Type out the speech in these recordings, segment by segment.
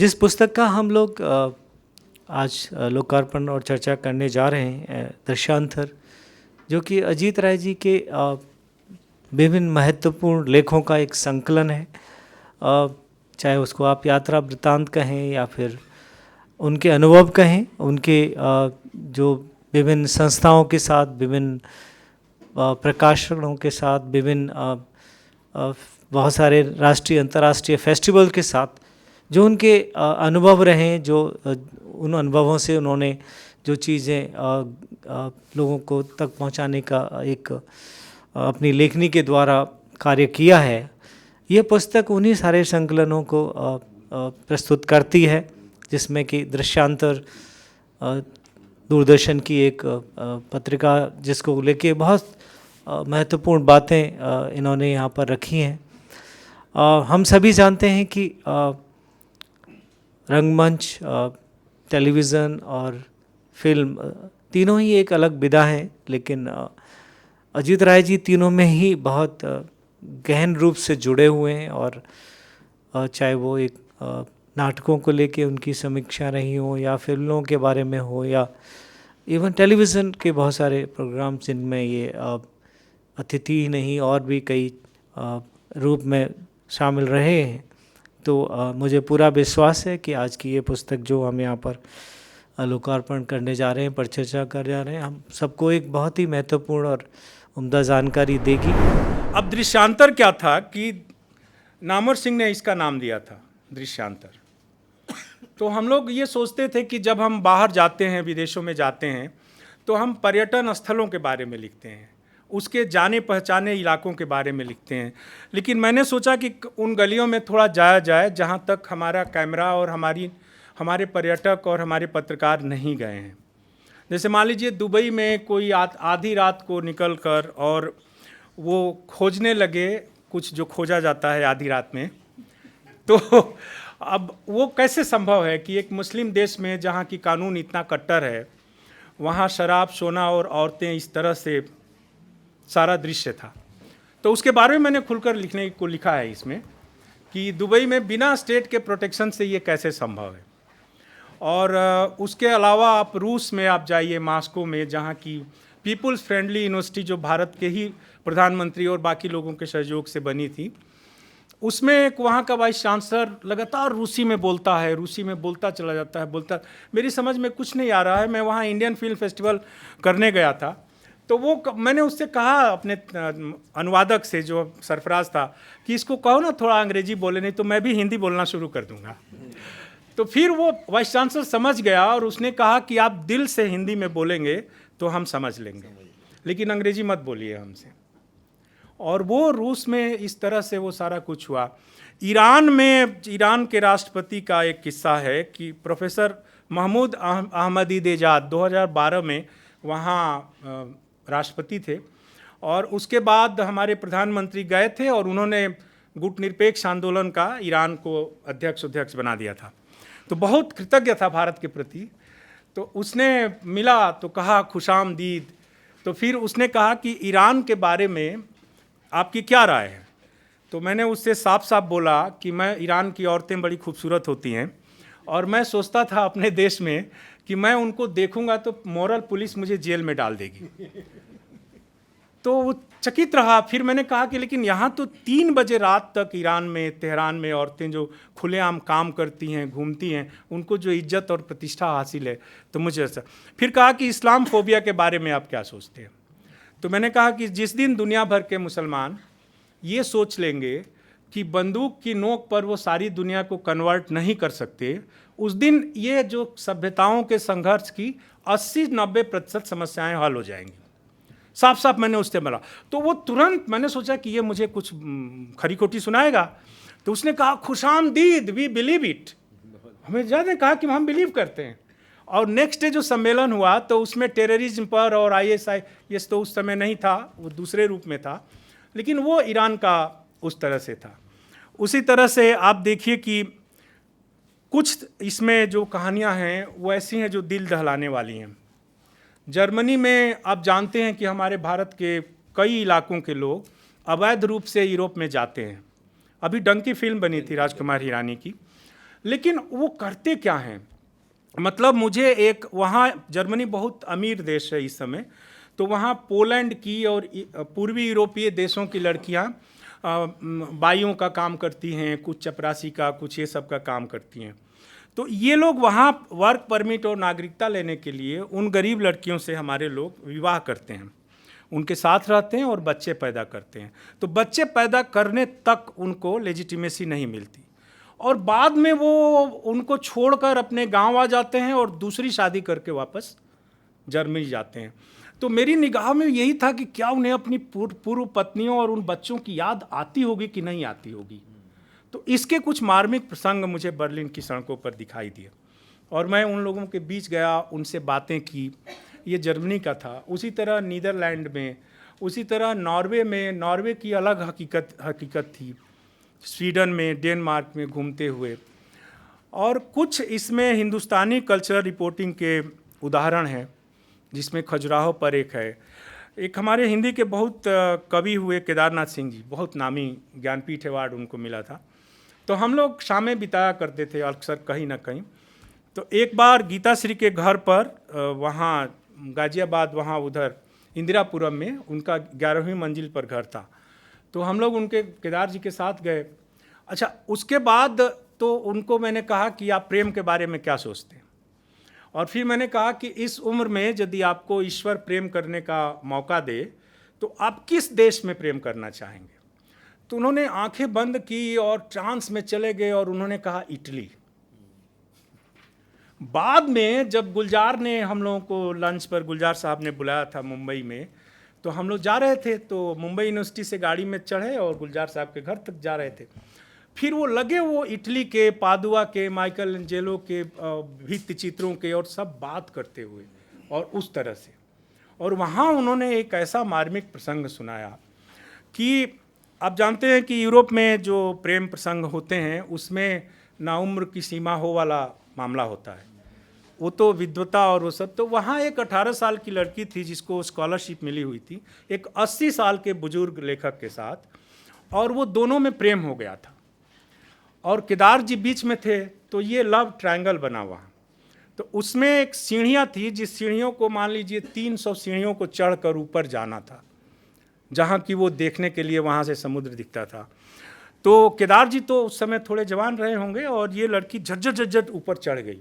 जिस पुस्तक का हम लोग आज लोकार्पण और चर्चा करने जा रहे हैं, दृश्यांतर, जो कि अजीत राय जी के विभिन्न महत्वपूर्ण लेखों का एक संकलन है। चाहे उसको आप यात्रा वृत्तांत कहें या फिर उनके अनुभव कहें, उनके जो विभिन्न संस्थाओं के साथ, विभिन्न प्रकाशनों के साथ, विभिन्न बहुत सारे राष्ट्रीय अंतर्राष्ट्रीय फेस्टिवल के साथ जो उनके अनुभव रहे, जो उन अनुभवों से उन्होंने जो चीज़ें लोगों को तक पहुंचाने का एक अपनी लेखनी के द्वारा कार्य किया है, ये पुस्तक उन्हीं सारे संकलनों को प्रस्तुत करती है, जिसमें कि दृश्यांतर दूरदर्शन की एक पत्रिका जिसको लेके बहुत महत्वपूर्ण बातें इन्होंने यहाँ पर रखी हैं। हम सभी जानते हैं कि रंगमंच, टेलीविज़न और फिल्म तीनों ही एक अलग विधा हैं, लेकिन अजीत राय जी तीनों में ही बहुत गहन रूप से जुड़े हुए हैं। और चाहे वो एक नाटकों को लेके उनकी समीक्षा रही हो, या फिल्मों के बारे में हो, या इवन टेलीविज़न के बहुत सारे प्रोग्राम जिनमें ये अतिथि ही नहीं और भी कई रूप में शामिल रहे हैं। तो मुझे पूरा विश्वास है कि आज की ये पुस्तक जो हम यहाँ पर लोकार्पण करने जा रहे हैं, पर चर्चा कर जा रहे हैं, हम सबको एक बहुत ही महत्वपूर्ण और उम्दा जानकारी देगी। अब दृश्यांतर क्या था कि नामवर सिंह ने इसका नाम दिया था दृश्यांतर। तो हम लोग ये सोचते थे कि जब हम बाहर जाते हैं, विदेशों में जाते हैं, तो हम पर्यटन स्थलों के बारे में लिखते हैं, उसके जाने पहचाने इलाकों के बारे में लिखते हैं। लेकिन मैंने सोचा कि उन गलियों में थोड़ा जाया जाए जहाँ तक हमारा कैमरा और हमारे पर्यटक और हमारे पत्रकार नहीं गए हैं। जैसे मान लीजिए दुबई में कोई आधी रात को निकल कर और वो खोजने लगे कुछ जो खोजा जाता है आधी रात में, तो अब वो कैसे संभव है कि एक मुस्लिम देश में जहाँ की कानून इतना कट्टर है, वहाँ शराब, सोना और औरतें, इस तरह से सारा दृश्य था। तो उसके बारे में मैंने खुलकर लिखने को लिखा है इसमें कि दुबई में बिना स्टेट के प्रोटेक्शन से ये कैसे संभव है। और उसके अलावा आप रूस में आप जाइए, मॉस्को में, जहाँ की पीपुल्स फ्रेंडली यूनिवर्सिटी जो भारत के ही प्रधानमंत्री और बाकी लोगों के सहयोग से बनी थी, उसमें एक वहाँ का वाइस चांसलर लगातार रूसी में बोलता है, रूसी में बोलता चला जाता है, मेरी समझ में कुछ नहीं आ रहा है। मैं वहाँ इंडियन फिल्म फेस्टिवल करने गया था, तो वो मैंने उससे कहा, अपने अनुवादक से जो सरफराज था, कि इसको कहो ना थोड़ा अंग्रेजी बोले, नहीं तो मैं भी हिंदी बोलना शुरू कर दूंगा। तो फिर वो वाइस चांसलर समझ गया और उसने कहा कि आप दिल से हिंदी में बोलेंगे तो हम समझ लेंगे, लेकिन अंग्रेजी मत बोलिए हमसे। और वो रूस में इस तरह से वो सारा कुछ हुआ। ईरान के राष्ट्रपति का एक किस्सा है कि प्रोफेसर महमूद अहमदीनेजाद 2012 में वहाँ राष्ट्रपति थे, और उसके बाद हमारे प्रधानमंत्री गए थे और उन्होंने गुटनिरपेक्ष आंदोलन का ईरान को अध्यक्ष बना दिया था। तो बहुत कृतज्ञ था भारत के प्रति। तो उसने मिला तो कहा खुशामदीद। तो फिर उसने कहा कि ईरान के बारे में आपकी क्या राय है। तो मैंने उससे साफ साफ बोला कि मैं ईरान की औरतें बड़ी खूबसूरत होती हैं, और मैं सोचता था अपने देश में कि मैं उनको देखूंगा तो मॉरल पुलिस मुझे जेल में डाल देगी। तो वो चकित रहा। फिर मैंने कहा कि लेकिन यहाँ तो 3 बजे रात तक ईरान में, तेहरान में औरतें जो खुलेआम काम करती हैं, घूमती हैं, उनको जो इज्जत और प्रतिष्ठा हासिल है। तो मुझे ऐसा फिर कहा कि इस्लाम फोबिया के बारे में आप क्या सोचते हैं। तो मैंने कहा कि जिस दिन दुनिया भर के मुसलमान ये सोच लेंगे कि बंदूक की नोक पर वो सारी दुनिया को कन्वर्ट नहीं कर सकते, उस दिन ये जो सभ्यताओं के संघर्ष की 80-90% समस्याएं हल हो जाएंगी। साफ साफ मैंने उससे बोला। तो वो तुरंत, मैंने सोचा कि ये मुझे कुछ खरी खोटी सुनाएगा। तो उसने कहा खुशामदीद, वी बिलीव इट। हमें ज़्यादा कहा कि हम बिलीव करते हैं। और नेक्स्ट डे जो सम्मेलन हुआ तो उसमें टेररिज्म पर और ISI, ये तो उस समय नहीं था, वो दूसरे रूप में था, लेकिन वो ईरान का उस तरह से था। उसी तरह से आप देखिए कि कुछ इसमें जो कहानियाँ हैं वो ऐसी हैं जो दिल दहलाने वाली हैं। जर्मनी में आप जानते हैं कि हमारे भारत के कई इलाकों के लोग अवैध रूप से यूरोप में जाते हैं। अभी डंकी फिल्म बनी थी राजकुमार हिरानी की, लेकिन वो करते क्या हैं? मतलब मुझे एक वहाँ जर्मनी बहुत अमीर देश है इस समय, तो वहाँ पोलैंड की और पूर्वी यूरोपीय देशों की लड़कियाँ बाइयों का काम करती हैं, कुछ चपरासी का, कुछ ये सब का काम करती हैं। तो ये लोग वहाँ वर्क परमिट और नागरिकता लेने के लिए उन गरीब लड़कियों से हमारे लोग विवाह करते हैं, उनके साथ रहते हैं और बच्चे पैदा करते हैं। तो बच्चे पैदा करने तक उनको लेजिटिमेसी नहीं मिलती और बाद में वो उनको छोड़कर अपने गांव आ जाते हैं और दूसरी शादी करके वापस जर्मनी जाते हैं। तो मेरी निगाह में यही था कि क्या उन्हें अपनी पूर्व पत्नियों और उन बच्चों की याद आती होगी कि नहीं आती होगी। तो इसके कुछ मार्मिक प्रसंग मुझे बर्लिन की सड़कों पर दिखाई दिए और मैं उन लोगों के बीच गया, उनसे बातें की। ये जर्मनी का था। उसी तरह नीदरलैंड में, उसी तरह नॉर्वे में, नॉर्वे की अलग हकीकत थी। स्वीडन में, डेनमार्क में घूमते हुए, और कुछ इसमें हिंदुस्तानी कल्चरल रिपोर्टिंग के उदाहरण हैं, जिसमें खजुराहो पर एक है। एक हमारे हिंदी के बहुत कवि हुए केदारनाथ सिंह जी, बहुत नामी, ज्ञानपीठ अवार्ड उनको मिला था। तो हम लोग शामें बिताया करते थे अक्सर कहीं ना कहीं। तो एक बार गीताश्री के घर पर वहाँ गाजियाबाद, वहाँ उधर इंदिरापुरम में उनका 11वीं मंजिल पर घर था। तो हम लोग उनके केदार जी के साथ गए। अच्छा, उसके बाद तो उनको मैंने कहा कि आप प्रेम के बारे में क्या सोचते हैं, और फिर मैंने कहा कि इस उम्र में यदि आपको ईश्वर प्रेम करने का मौका दे तो आप किस देश में प्रेम करना चाहेंगे। तो उन्होंने आंखें बंद की और ट्रांस में चले गए और उन्होंने कहा इटली। बाद में जब गुलजार ने हम लोगों को लंच पर, गुलजार साहब ने बुलाया था मुंबई में, तो हम लोग जा रहे थे, तो मुंबई यूनिवर्सिटी से गाड़ी में चढ़े और गुलजार साहब के घर तक जा रहे थे। फिर वो लगे वो इटली के, पादुआ के, माइकल एंजेलो के भित्ति चित्रों के और सब बात करते हुए और उस तरह से। और वहाँ उन्होंने एक ऐसा मार्मिक प्रसंग सुनाया कि आप जानते हैं कि यूरोप में जो प्रेम प्रसंग होते हैं उसमें ना उम्र की सीमा हो वाला मामला होता है, वो तो विद्वता और वो सब। तो वहाँ एक 18 साल की लड़की थी जिसको स्कॉलरशिप मिली हुई थी एक 80 साल के बुजुर्ग लेखक के साथ, और वो दोनों में प्रेम हो गया था और केदार जी बीच में थे। तो ये लव ट्रायंगल बना हुआ। तो उसमें एक सीढ़ियाँ थी, जिस सीढ़ियों को मान लीजिए 300 सीढ़ियों को चढ़कर ऊपर जाना था, जहाँ की वो देखने के लिए वहाँ से समुद्र दिखता था। तो केदार जी तो उस समय थोड़े जवान रहे होंगे और ये लड़की झट झट ऊपर चढ़ गई।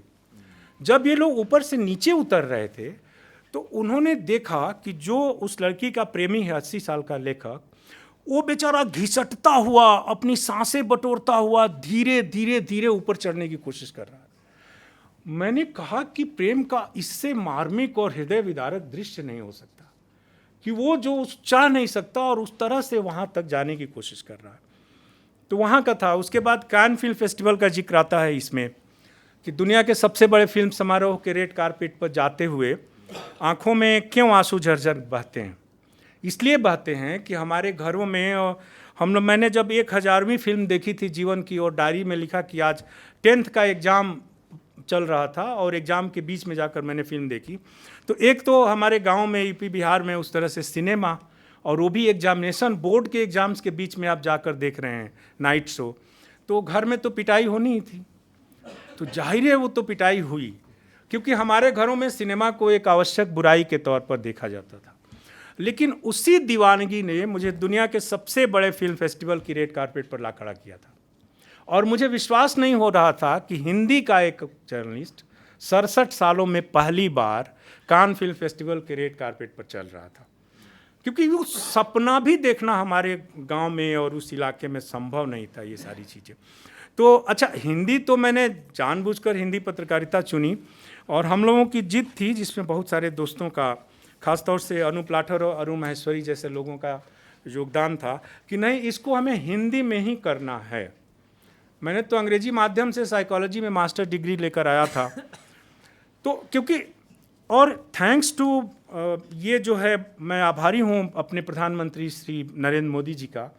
जब ये लोग ऊपर से नीचे उतर रहे थे तो उन्होंने देखा कि जो उस लड़की का प्रेमी है 80 साल का लेखक, वो बेचारा घिसटता हुआ, अपनी सांसें बटोरता हुआ धीरे धीरे धीरे ऊपर चढ़ने की कोशिश कर रहा है। मैंने कहा कि प्रेम का इससे मार्मिक और हृदय विदारक दृश्य नहीं हो सकता कि वो जो चढ़ नहीं सकता और उस तरह से वहाँ तक जाने की कोशिश कर रहा है। तो वहाँ का था। उसके बाद कान फिल्म फेस्टिवल का जिक्र आता है इसमें कि दुनिया के सबसे बड़े फिल्म समारोह के रेड कारपेट पर जाते हुए आँखों में क्यों आंसू झरझर बहते हैं। इसलिए बहते हैं कि हमारे घरों में मैंने जब 1000वीं फिल्म देखी थी जीवन की और डायरी में लिखा कि आज 10th का एग्ज़ाम चल रहा था और एग्ज़ाम के बीच में जाकर मैंने फिल्म देखी, तो एक तो हमारे गांव में यूपी बिहार में उस तरह से सिनेमा, और वो भी एग्जामिनेशन बोर्ड के एग्ज़ाम्स के बीच में आप जाकर देख रहे हैं नाइट शो, तो घर में तो पिटाई होनी ही थी। तो जाहिर है वो तो पिटाई हुई, क्योंकि हमारे घरों में सिनेमा को एक आवश्यक बुराई के तौर पर देखा जाता था। लेकिन उसी दीवानगी ने मुझे दुनिया के सबसे बड़े फिल्म फेस्टिवल की रेड कारपेट पर ला खड़ा किया था, और मुझे विश्वास नहीं हो रहा था कि हिंदी का एक जर्नलिस्ट 67 सालों में पहली बार कान फिल्म फेस्टिवल के रेड कारपेट पर चल रहा था, क्योंकि वो सपना भी देखना हमारे गांव में और उस इलाके में संभव नहीं था ये सारी चीज़ें। तो अच्छा, हिंदी तो मैंने जानबूझकर हिंदी पत्रकारिता चुनी, और हम लोगों की जिद थी जिसमें बहुत सारे दोस्तों का, खासतौर से अनूप लाठर और अरुण महेश्वरी जैसे लोगों का योगदान था कि नहीं, इसको हमें हिंदी में ही करना है। मैंने तो अंग्रेजी माध्यम से साइकोलॉजी में मास्टर डिग्री लेकर आया था, तो क्योंकि, और थैंक्स टू ये जो है, मैं आभारी हूँ अपने प्रधानमंत्री श्री नरेंद्र मोदी जी का।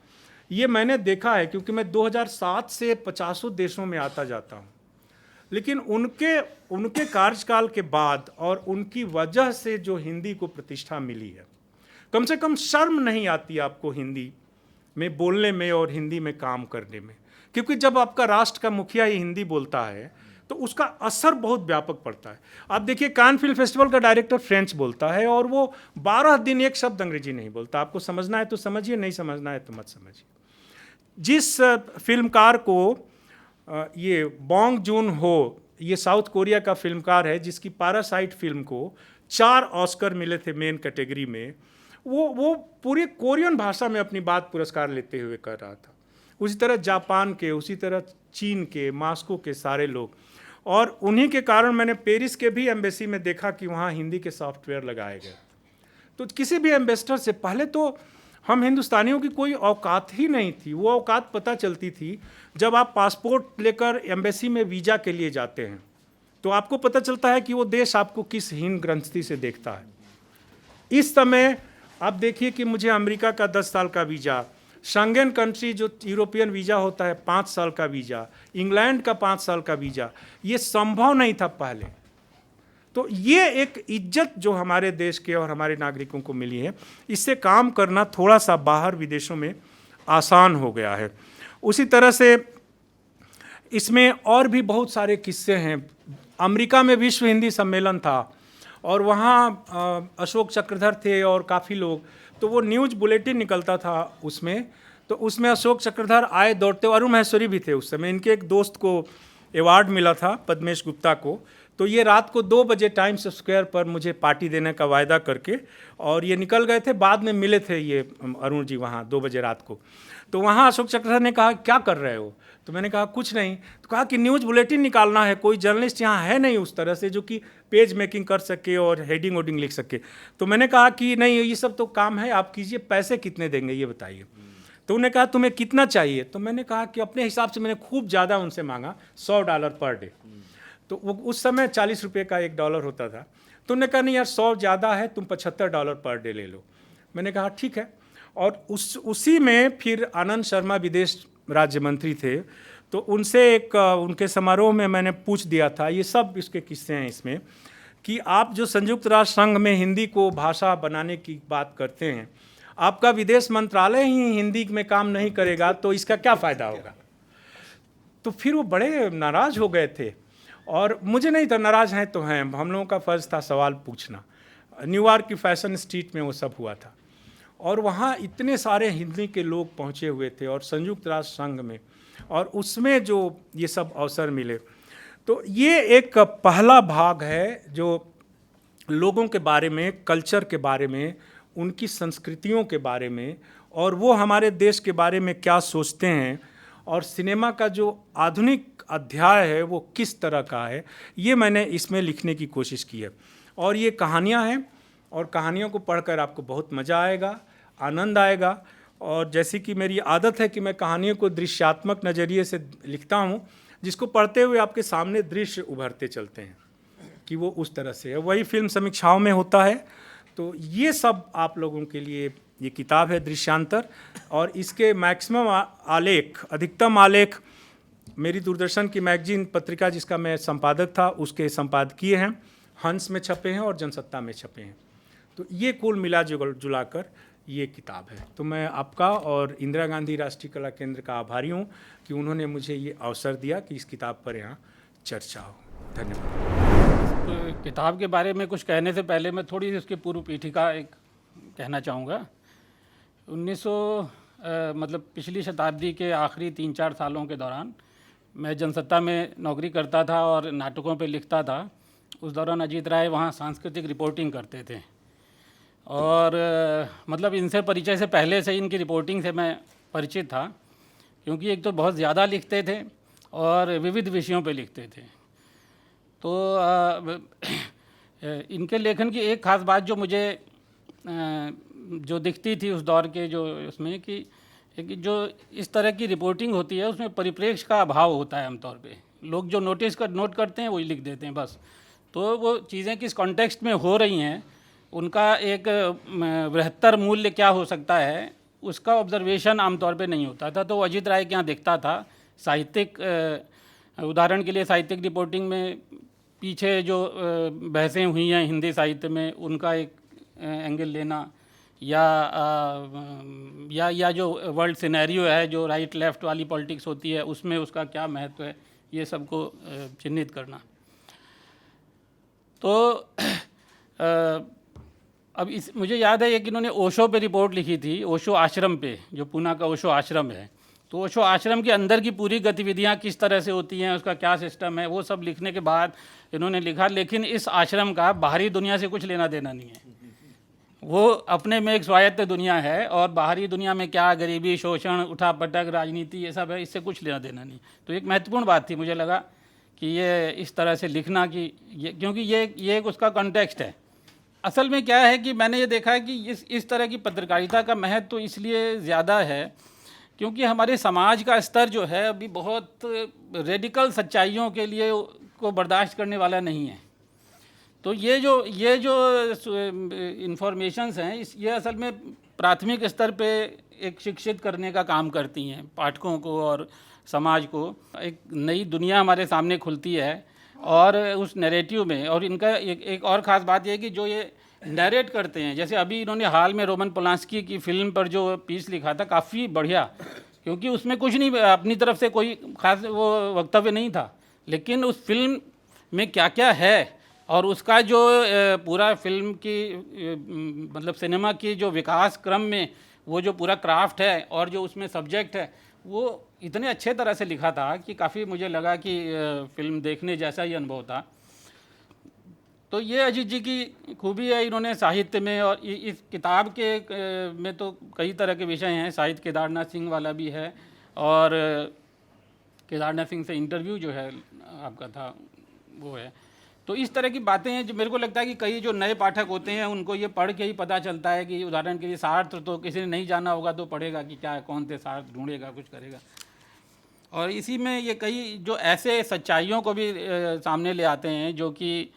ये मैंने देखा है क्योंकि मैं 2007 से 50 देशों में आता जाता हूँ, लेकिन उनके कार्यकाल के बाद और उनकी वजह से जो हिंदी को प्रतिष्ठा मिली है, कम से कम शर्म नहीं आती आपको हिंदी में बोलने में और हिंदी में काम करने में, क्योंकि जब आपका राष्ट्र का मुखिया ही हिंदी बोलता है तो उसका असर बहुत व्यापक पड़ता है। आप देखिए कान फिल्म फेस्टिवल का डायरेक्टर फ्रेंच बोलता है और वो 12 दिन एक शब्द अंग्रेजी नहीं बोलता। आपको समझना है तो समझिए, नहीं समझना है तो मत समझिए। जिस फिल्मकार को ये बॉन्ग जून हो, ये साउथ कोरिया का फिल्मकार है जिसकी पैरासाइट फिल्म को 4 ऑस्कर मिले थे मेन कैटेगरी में, वो पूरी कोरियन भाषा में अपनी बात पुरस्कार लेते हुए कर रहा था। उसी तरह जापान के, उसी तरह चीन के, मास्को के सारे लोग, और उन्हीं के कारण मैंने पेरिस के भी एम्बेसी में देखा कि वहाँ हिंदी के सॉफ्टवेयर लगाए गए। तो किसी भी एम्बेसडर से पहले तो हम हिंदुस्तानियों की कोई औकात ही नहीं थी। वो औकात पता चलती थी जब आप पासपोर्ट लेकर एम्बेसी में वीज़ा के लिए जाते हैं, तो आपको पता चलता है कि वो देश आपको किस हीन ग्रंथि से देखता है। इस समय आप देखिए कि मुझे अमेरिका का 10 साल का वीज़ा, शेंगेन कंट्री जो यूरोपियन वीज़ा होता है 5 साल का वीज़ा, इंग्लैंड का 5 साल का वीज़ा, ये संभव नहीं था पहले। तो ये एक इज्जत जो हमारे देश के और हमारे नागरिकों को मिली है, इससे काम करना थोड़ा सा बाहर विदेशों में आसान हो गया है। उसी तरह से इसमें और भी बहुत सारे किस्से हैं। अमेरिका में विश्व हिंदी सम्मेलन था और वहाँ अशोक चक्रधर थे और काफ़ी लोग, तो वो न्यूज़ बुलेटिन निकलता था उसमें, तो उसमें अशोक चक्रधर आए दौड़ते, अरुण महेश्वरी भी थे उस समय। इनके एक दोस्त को अवार्ड मिला था, पद्मेश गुप्ता को। तो ये रात को 2 बजे टाइम्स स्क्वायर पर मुझे पार्टी देने का वायदा करके, और ये निकल गए थे। बाद में मिले थे ये अरुण जी वहाँ 2 बजे रात को। तो वहाँ अशोक चक्रधर ने कहा क्या कर रहे हो? तो मैंने कहा कुछ नहीं। तो कहा कि न्यूज़ बुलेटिन निकालना है, कोई जर्नलिस्ट यहाँ है नहीं उस तरह से जो कि पेज मेकिंग कर सके और हेडिंग वोडिंग लिख सके। तो मैंने कहा कि नहीं, ये सब तो काम है, आप कीजिए, पैसे कितने देंगे ये बताइए। तो उन्होंने कहा तुम्हें कितना चाहिए? तो मैंने कहा कि अपने हिसाब से मैंने खूब ज़्यादा उनसे मांगा, $100 पर डे। तो वो उस समय $40 का $1 होता था। तो उन्होंने कहा नहीं यार, 100 ज़्यादा है, तुम $75 पर डे ले लो। मैंने कहा ठीक है। और उसी में फिर आनंद शर्मा विदेश राज्य मंत्री थे, तो उनसे एक उनके समारोह में मैंने पूछ दिया था, ये सब इसके किस्से हैं इसमें, कि आप जो संयुक्त राष्ट्र संघ में हिंदी को भाषा बनाने की बात करते हैं, आपका विदेश मंत्रालय ही हिंदी में काम नहीं करेगा तो इसका क्या फ़ायदा होगा? तो फिर वो बड़े नाराज़ हो गए थे, और मुझे नहीं था, नाराज़ हैं तो हैं, हम लोगों का फ़र्ज़ था सवाल पूछना। न्यूयॉर्क की फैशन स्ट्रीट में वो सब हुआ था, और वहाँ इतने सारे हिंदी के लोग पहुँचे हुए थे और संयुक्त राष्ट्र संघ में, और उसमें जो ये सब अवसर मिले। तो ये एक पहला भाग है जो लोगों के बारे में, कल्चर के बारे में, उनकी संस्कृतियों के बारे में, और वो हमारे देश के बारे में क्या सोचते हैं, और सिनेमा का जो आधुनिक अध्याय है वो किस तरह का है, ये मैंने इसमें लिखने की कोशिश की है। और ये कहानियाँ हैं, और कहानियों को पढ़कर आपको बहुत मज़ा आएगा, आनंद आएगा। और जैसे कि मेरी आदत है कि मैं कहानियों को दृश्यात्मक नज़रिए से लिखता हूँ, जिसको पढ़ते हुए आपके सामने दृश्य उभरते चलते हैं कि वो उस तरह से है। वही फिल्म समीक्षाओं में होता है। तो ये सब आप लोगों के लिए ये किताब है दृश्यांतर, और इसके मैक्सिमम आलेख, अधिकतम आलेख मेरी दूरदर्शन की मैगजीन पत्रिका जिसका मैं संपादक था उसके संपादकीय हैं, हंस में छपे हैं और जनसत्ता में छपे हैं। तो ये कुल मिला जुलाकर ये किताब है। तो मैं आपका और इंदिरा गांधी राष्ट्रीय कला केंद्र का आभारी हूँ कि उन्होंने मुझे ये अवसर दिया कि इस किताब पर यहाँ चर्चा हो। धन्यवाद। तो किताब के बारे में कुछ कहने से पहले मैं थोड़ी सी उसकी पूर्व पीठिका एक कहना चाहूँगा। 1900 मतलब पिछली शताब्दी के आखिरी 3-4 सालों के दौरान मैं जनसत्ता में नौकरी करता था और नाटकों पे लिखता था। उस दौरान अजीत राय वहाँ सांस्कृतिक रिपोर्टिंग करते थे, और मतलब इनसे परिचय से पहले से इनकी रिपोर्टिंग से मैं परिचित था, क्योंकि एक तो बहुत ज़्यादा लिखते थे और विविध विषयों पे लिखते थे। तो इनके लेखन की एक ख़ास बात जो मुझे जो दिखती थी उस दौर के जो उसमें कि जो इस तरह की रिपोर्टिंग होती है उसमें परिप्रेक्ष्य का अभाव होता है। आमतौर पे लोग जो नोट करते हैं वही लिख देते हैं बस। तो वो चीज़ें किस कॉन्टेक्स्ट में हो रही हैं, उनका एक बृहत्तर मूल्य क्या हो सकता है, उसका ऑब्जर्वेशन आमतौर पे नहीं होता था। तो अजीत राय के यहाँ दिखता था साहित्यिक, उदाहरण के लिए साहित्यिक रिपोर्टिंग में पीछे जो बहसें हुई हैं हिंदी साहित्य में, उनका एक एंगल लेना, या जो वर्ल्ड सिनेरियो है, जो राइट लेफ़्ट वाली पॉलिटिक्स होती है, उसमें उसका क्या महत्व है, ये सबको चिन्हित करना। तो अब मुझे याद है कि इन्होंने ओशो पे रिपोर्ट लिखी थी, ओशो आश्रम पे, जो पूना का ओशो आश्रम है। तो ओशो आश्रम के अंदर की पूरी गतिविधियाँ किस तरह से होती हैं, उसका क्या सिस्टम है, वो सब लिखने के बाद इन्होंने लिखा, लेकिन इस आश्रम का बाहरी दुनिया से कुछ लेना देना नहीं है। वो अपने में एक स्वायत्त दुनिया है, और बाहरी दुनिया में क्या गरीबी, शोषण, उठापटक, राजनीति, ये सब है, इससे कुछ लेना देना नहीं। तो एक महत्वपूर्ण बात थी, मुझे लगा कि ये इस तरह से लिखना, कि ये, क्योंकि ये एक उसका कॉन्टेक्स्ट है। असल में क्या है कि मैंने ये देखा है कि इस तरह की पत्रकारिता का महत्व तो इसलिए ज़्यादा है क्योंकि हमारे समाज का स्तर जो है अभी बहुत रेडिकल सच्चाइयों के लिए को बर्दाश्त करने वाला नहीं है। तो ये जो इंफॉर्मेशंस हैं, ये असल में प्राथमिक स्तर पे एक शिक्षित करने का काम करती हैं पाठकों को और समाज को। एक नई दुनिया हमारे सामने खुलती है और उस नैरेटिव में, और इनका एक और ख़ास बात यह है कि जो ये नैरेट करते हैं, जैसे अभी इन्होंने हाल में रोमन पोलांस्की की फ़िल्म पर जो पीस लिखा था, काफ़ी बढ़िया, क्योंकि उसमें कुछ नहीं, अपनी तरफ से कोई ख़ास वो वक्तव्य नहीं था, लेकिन उस फिल्म में क्या क्या है और उसका जो पूरा फिल्म की मतलब सिनेमा की जो विकास क्रम में वो जो पूरा क्राफ्ट है और जो उसमें सब्जेक्ट है, वो इतने अच्छे तरह से लिखा था कि काफ़ी मुझे लगा कि फिल्म देखने जैसा ही अनुभव था। तो ये अजीत जी की खूबी है, इन्होंने साहित्य में, और इस किताब के में तो कई तरह के विषय हैं, साहित्य केदारनाथ सिंह वाला भी है, और केदारनाथ सिंह से इंटरव्यू जो है आपका था वो है। तो इस तरह की बातें हैं जो मेरे को लगता है कि कई जो नए पाठक होते हैं उनको ये पढ़ के ही पता चलता है कि उदाहरण के लिए सार्त्र तो किसी ने नहीं जाना होगा तो पढ़ेगा कि क्या कौन थे सार्त्र, ढूंढेगा, कुछ करेगा। और इसी में ये कई जो ऐसे सच्चाइयों को भी सामने ले आते हैं जो कि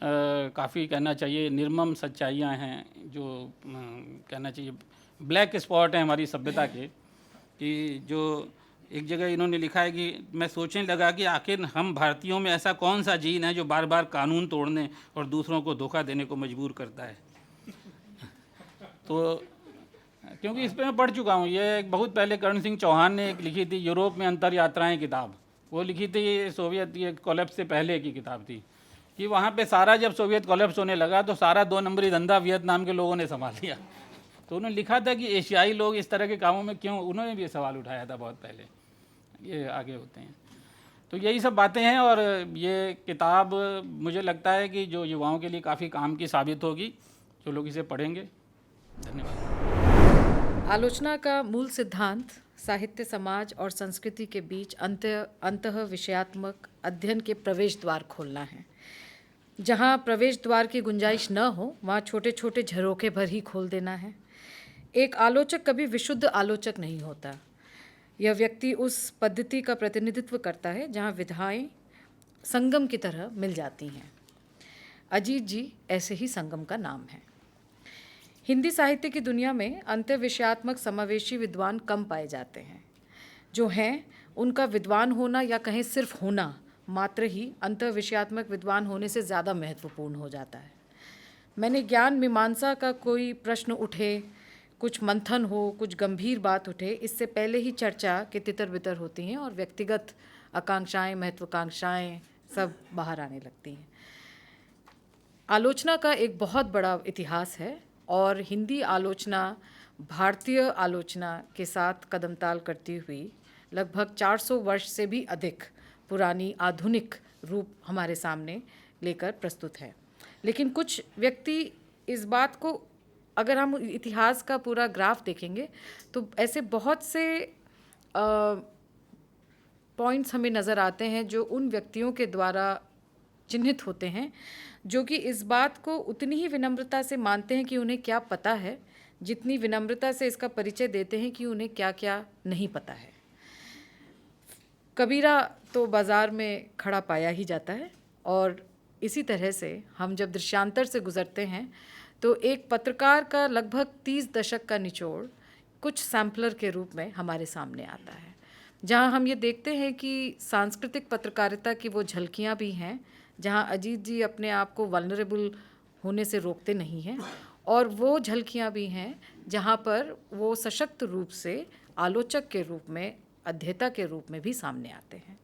काफ़ी कहना चाहिए निर्मम सच्चाइयाँ हैं, जो कहना चाहिए ब्लैक स्पॉट हैं हमारी सभ्यता के, कि जो एक जगह इन्होंने लिखा है कि मैं सोचने लगा कि आखिर हम भारतीयों में ऐसा कौन सा जीन है जो बार बार कानून तोड़ने और दूसरों को धोखा देने को मजबूर करता है। तो क्योंकि इस पर मैं पढ़ चुका हूँ, ये बहुत पहले करण सिंह चौहान ने एक लिखी थी, यूरोप में अंतर यात्राएँ किताब, वो लिखी थी सोवियत ये कोलैप्स से पहले की किताब थी, कि वहाँ पे सारा जब सोवियत कोलैप्स होने लगा तो सारा 2 नंबरी धंधा वियतनाम के लोगों ने संभाल लिया। तो उन्होंने लिखा था कि एशियाई लोग इस तरह के कामों में क्यों, उन्होंने भी ये सवाल उठाया था बहुत पहले, ये आगे होते हैं। तो यही सब बातें हैं, और ये किताब मुझे लगता है कि जो युवाओं के लिए काफ़ी काम की साबित होगी, जो लोग इसे पढ़ेंगे। धन्यवाद। आलोचना का मूल सिद्धांत साहित्य, समाज और संस्कृति के बीच अंतः विषयात्मक अध्ययन के प्रवेश द्वार खोलना है। जहाँ प्रवेश द्वार की गुंजाइश न हो वहाँ छोटे छोटे झरोखे भर ही खोल देना है। एक आलोचक कभी विशुद्ध आलोचक नहीं होता। यह व्यक्ति उस पद्धति का प्रतिनिधित्व करता है जहाँ विधाएं संगम की तरह मिल जाती हैं। अजीत जी ऐसे ही संगम का नाम है। हिंदी साहित्य की दुनिया में अंतर्विषयात्मक समावेशी विद्वान कम पाए जाते हैं। जो हैं उनका विद्वान होना या कहें सिर्फ होना मात्र ही अंतर्विषयात्मक विद्वान होने से ज़्यादा महत्वपूर्ण हो जाता है। मैंने ज्ञान मीमांसा का कोई प्रश्न उठे, कुछ मंथन हो, कुछ गंभीर बात उठे, इससे पहले ही चर्चा के तितर बितर होती हैं और व्यक्तिगत आकांक्षाएं, महत्वाकांक्षाएं सब बाहर आने लगती हैं। आलोचना का एक बहुत बड़ा इतिहास है और हिंदी आलोचना भारतीय आलोचना के साथ कदमताल करती हुई लगभग 400 वर्ष से भी अधिक पुरानी आधुनिक रूप हमारे सामने लेकर प्रस्तुत है। लेकिन कुछ व्यक्ति इस बात को, अगर हम इतिहास का पूरा ग्राफ देखेंगे तो ऐसे बहुत से पॉइंट्स हमें नज़र आते हैं जो उन व्यक्तियों के द्वारा चिन्हित होते हैं जो कि इस बात को उतनी ही विनम्रता से मानते हैं कि उन्हें क्या पता है, जितनी विनम्रता से इसका परिचय देते हैं कि उन्हें क्या क्या नहीं पता है। कबीरा तो बाज़ार में खड़ा पाया ही जाता है, और इसी तरह से हम जब दृश्यांतर से गुज़रते हैं तो एक पत्रकार का लगभग 30 दशक का निचोड़ कुछ सैम्पलर के रूप में हमारे सामने आता है, जहां हम ये देखते हैं कि सांस्कृतिक पत्रकारिता की वो झलकियां भी हैं, जहां अजीत जी अपने आप को वल्नरेबल होने से रोकते नहीं हैं और वो झलकियाँ भी हैं जहाँ पर वो सशक्त रूप से आलोचक के रूप में, अध्येता के रूप में भी सामने आते हैं।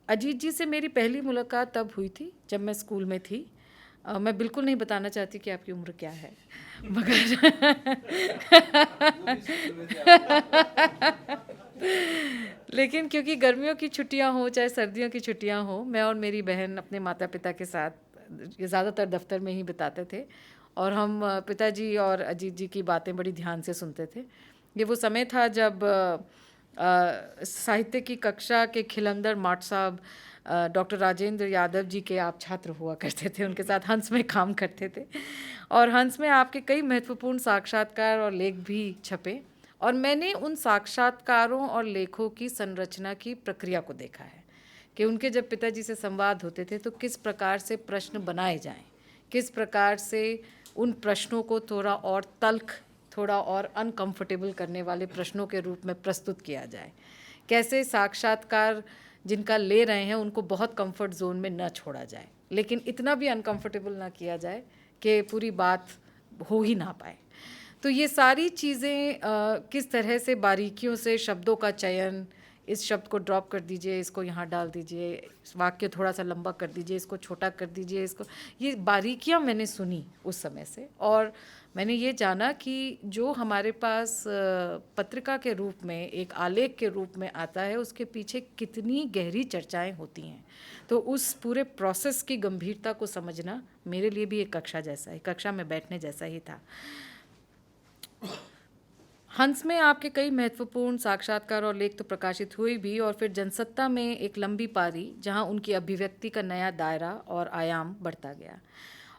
अजीत जी से मेरी पहली मुलाकात तब हुई थी जब मैं स्कूल में थी। मैं बिल्कुल नहीं बताना चाहती कि आपकी उम्र क्या है, मगर लेकिन क्योंकि गर्मियों की छुट्टियां हो चाहे सर्दियों की छुट्टियां हो, मैं और मेरी बहन अपने माता पिता के साथ ज़्यादातर दफ्तर में ही बिताते थे और हम पिताजी और अजीत जी की बातें बड़ी ध्यान से सुनते थे। ये वो समय था जब साहित्य की कक्षा के खिलंदर माट साहब डॉक्टर राजेंद्र यादव जी के आप छात्र हुआ करते थे, उनके साथ हंस में काम करते थे और हंस में आपके कई महत्वपूर्ण साक्षात्कार और लेख भी छपे और मैंने उन साक्षात्कारों और लेखों की संरचना की प्रक्रिया को देखा है कि उनके जब पिताजी से संवाद होते थे तो किस प्रकार से प्रश्न बनाए जाएं, किस प्रकार से उन प्रश्नों को थोड़ा और तल्ख, थोड़ा और अनकंफर्टेबल करने वाले प्रश्नों के रूप में प्रस्तुत किया जाए, कैसे साक्षात्कार जिनका ले रहे हैं उनको बहुत कंफर्ट जोन में न छोड़ा जाए लेकिन इतना भी अनकंफर्टेबल ना किया जाए कि पूरी बात हो ही ना पाए। तो ये सारी चीज़ें किस तरह से बारीकियों से शब्दों का चयन, इस शब्द को ड्रॉप कर दीजिए, इसको यहाँ डाल दीजिए, वाक्य थोड़ा सा लंबा कर दीजिए, इसको छोटा कर दीजिए, इसको, ये बारीकियाँ मैंने सुनी उस समय से और मैंने ये जाना कि जो हमारे पास पत्रिका के रूप में, एक आलेख के रूप में आता है, उसके पीछे कितनी गहरी चर्चाएं होती हैं। तो उस पूरे प्रोसेस की गंभीरता को समझना मेरे लिए भी एक कक्षा जैसा है, कक्षा में बैठने जैसा ही था। हंस में आपके कई महत्वपूर्ण साक्षात्कार और लेख तो प्रकाशित हुए भी और फिर जनसत्ता में एक लंबी पारी जहां उनकी अभिव्यक्ति का नया दायरा और आयाम बढ़ता गया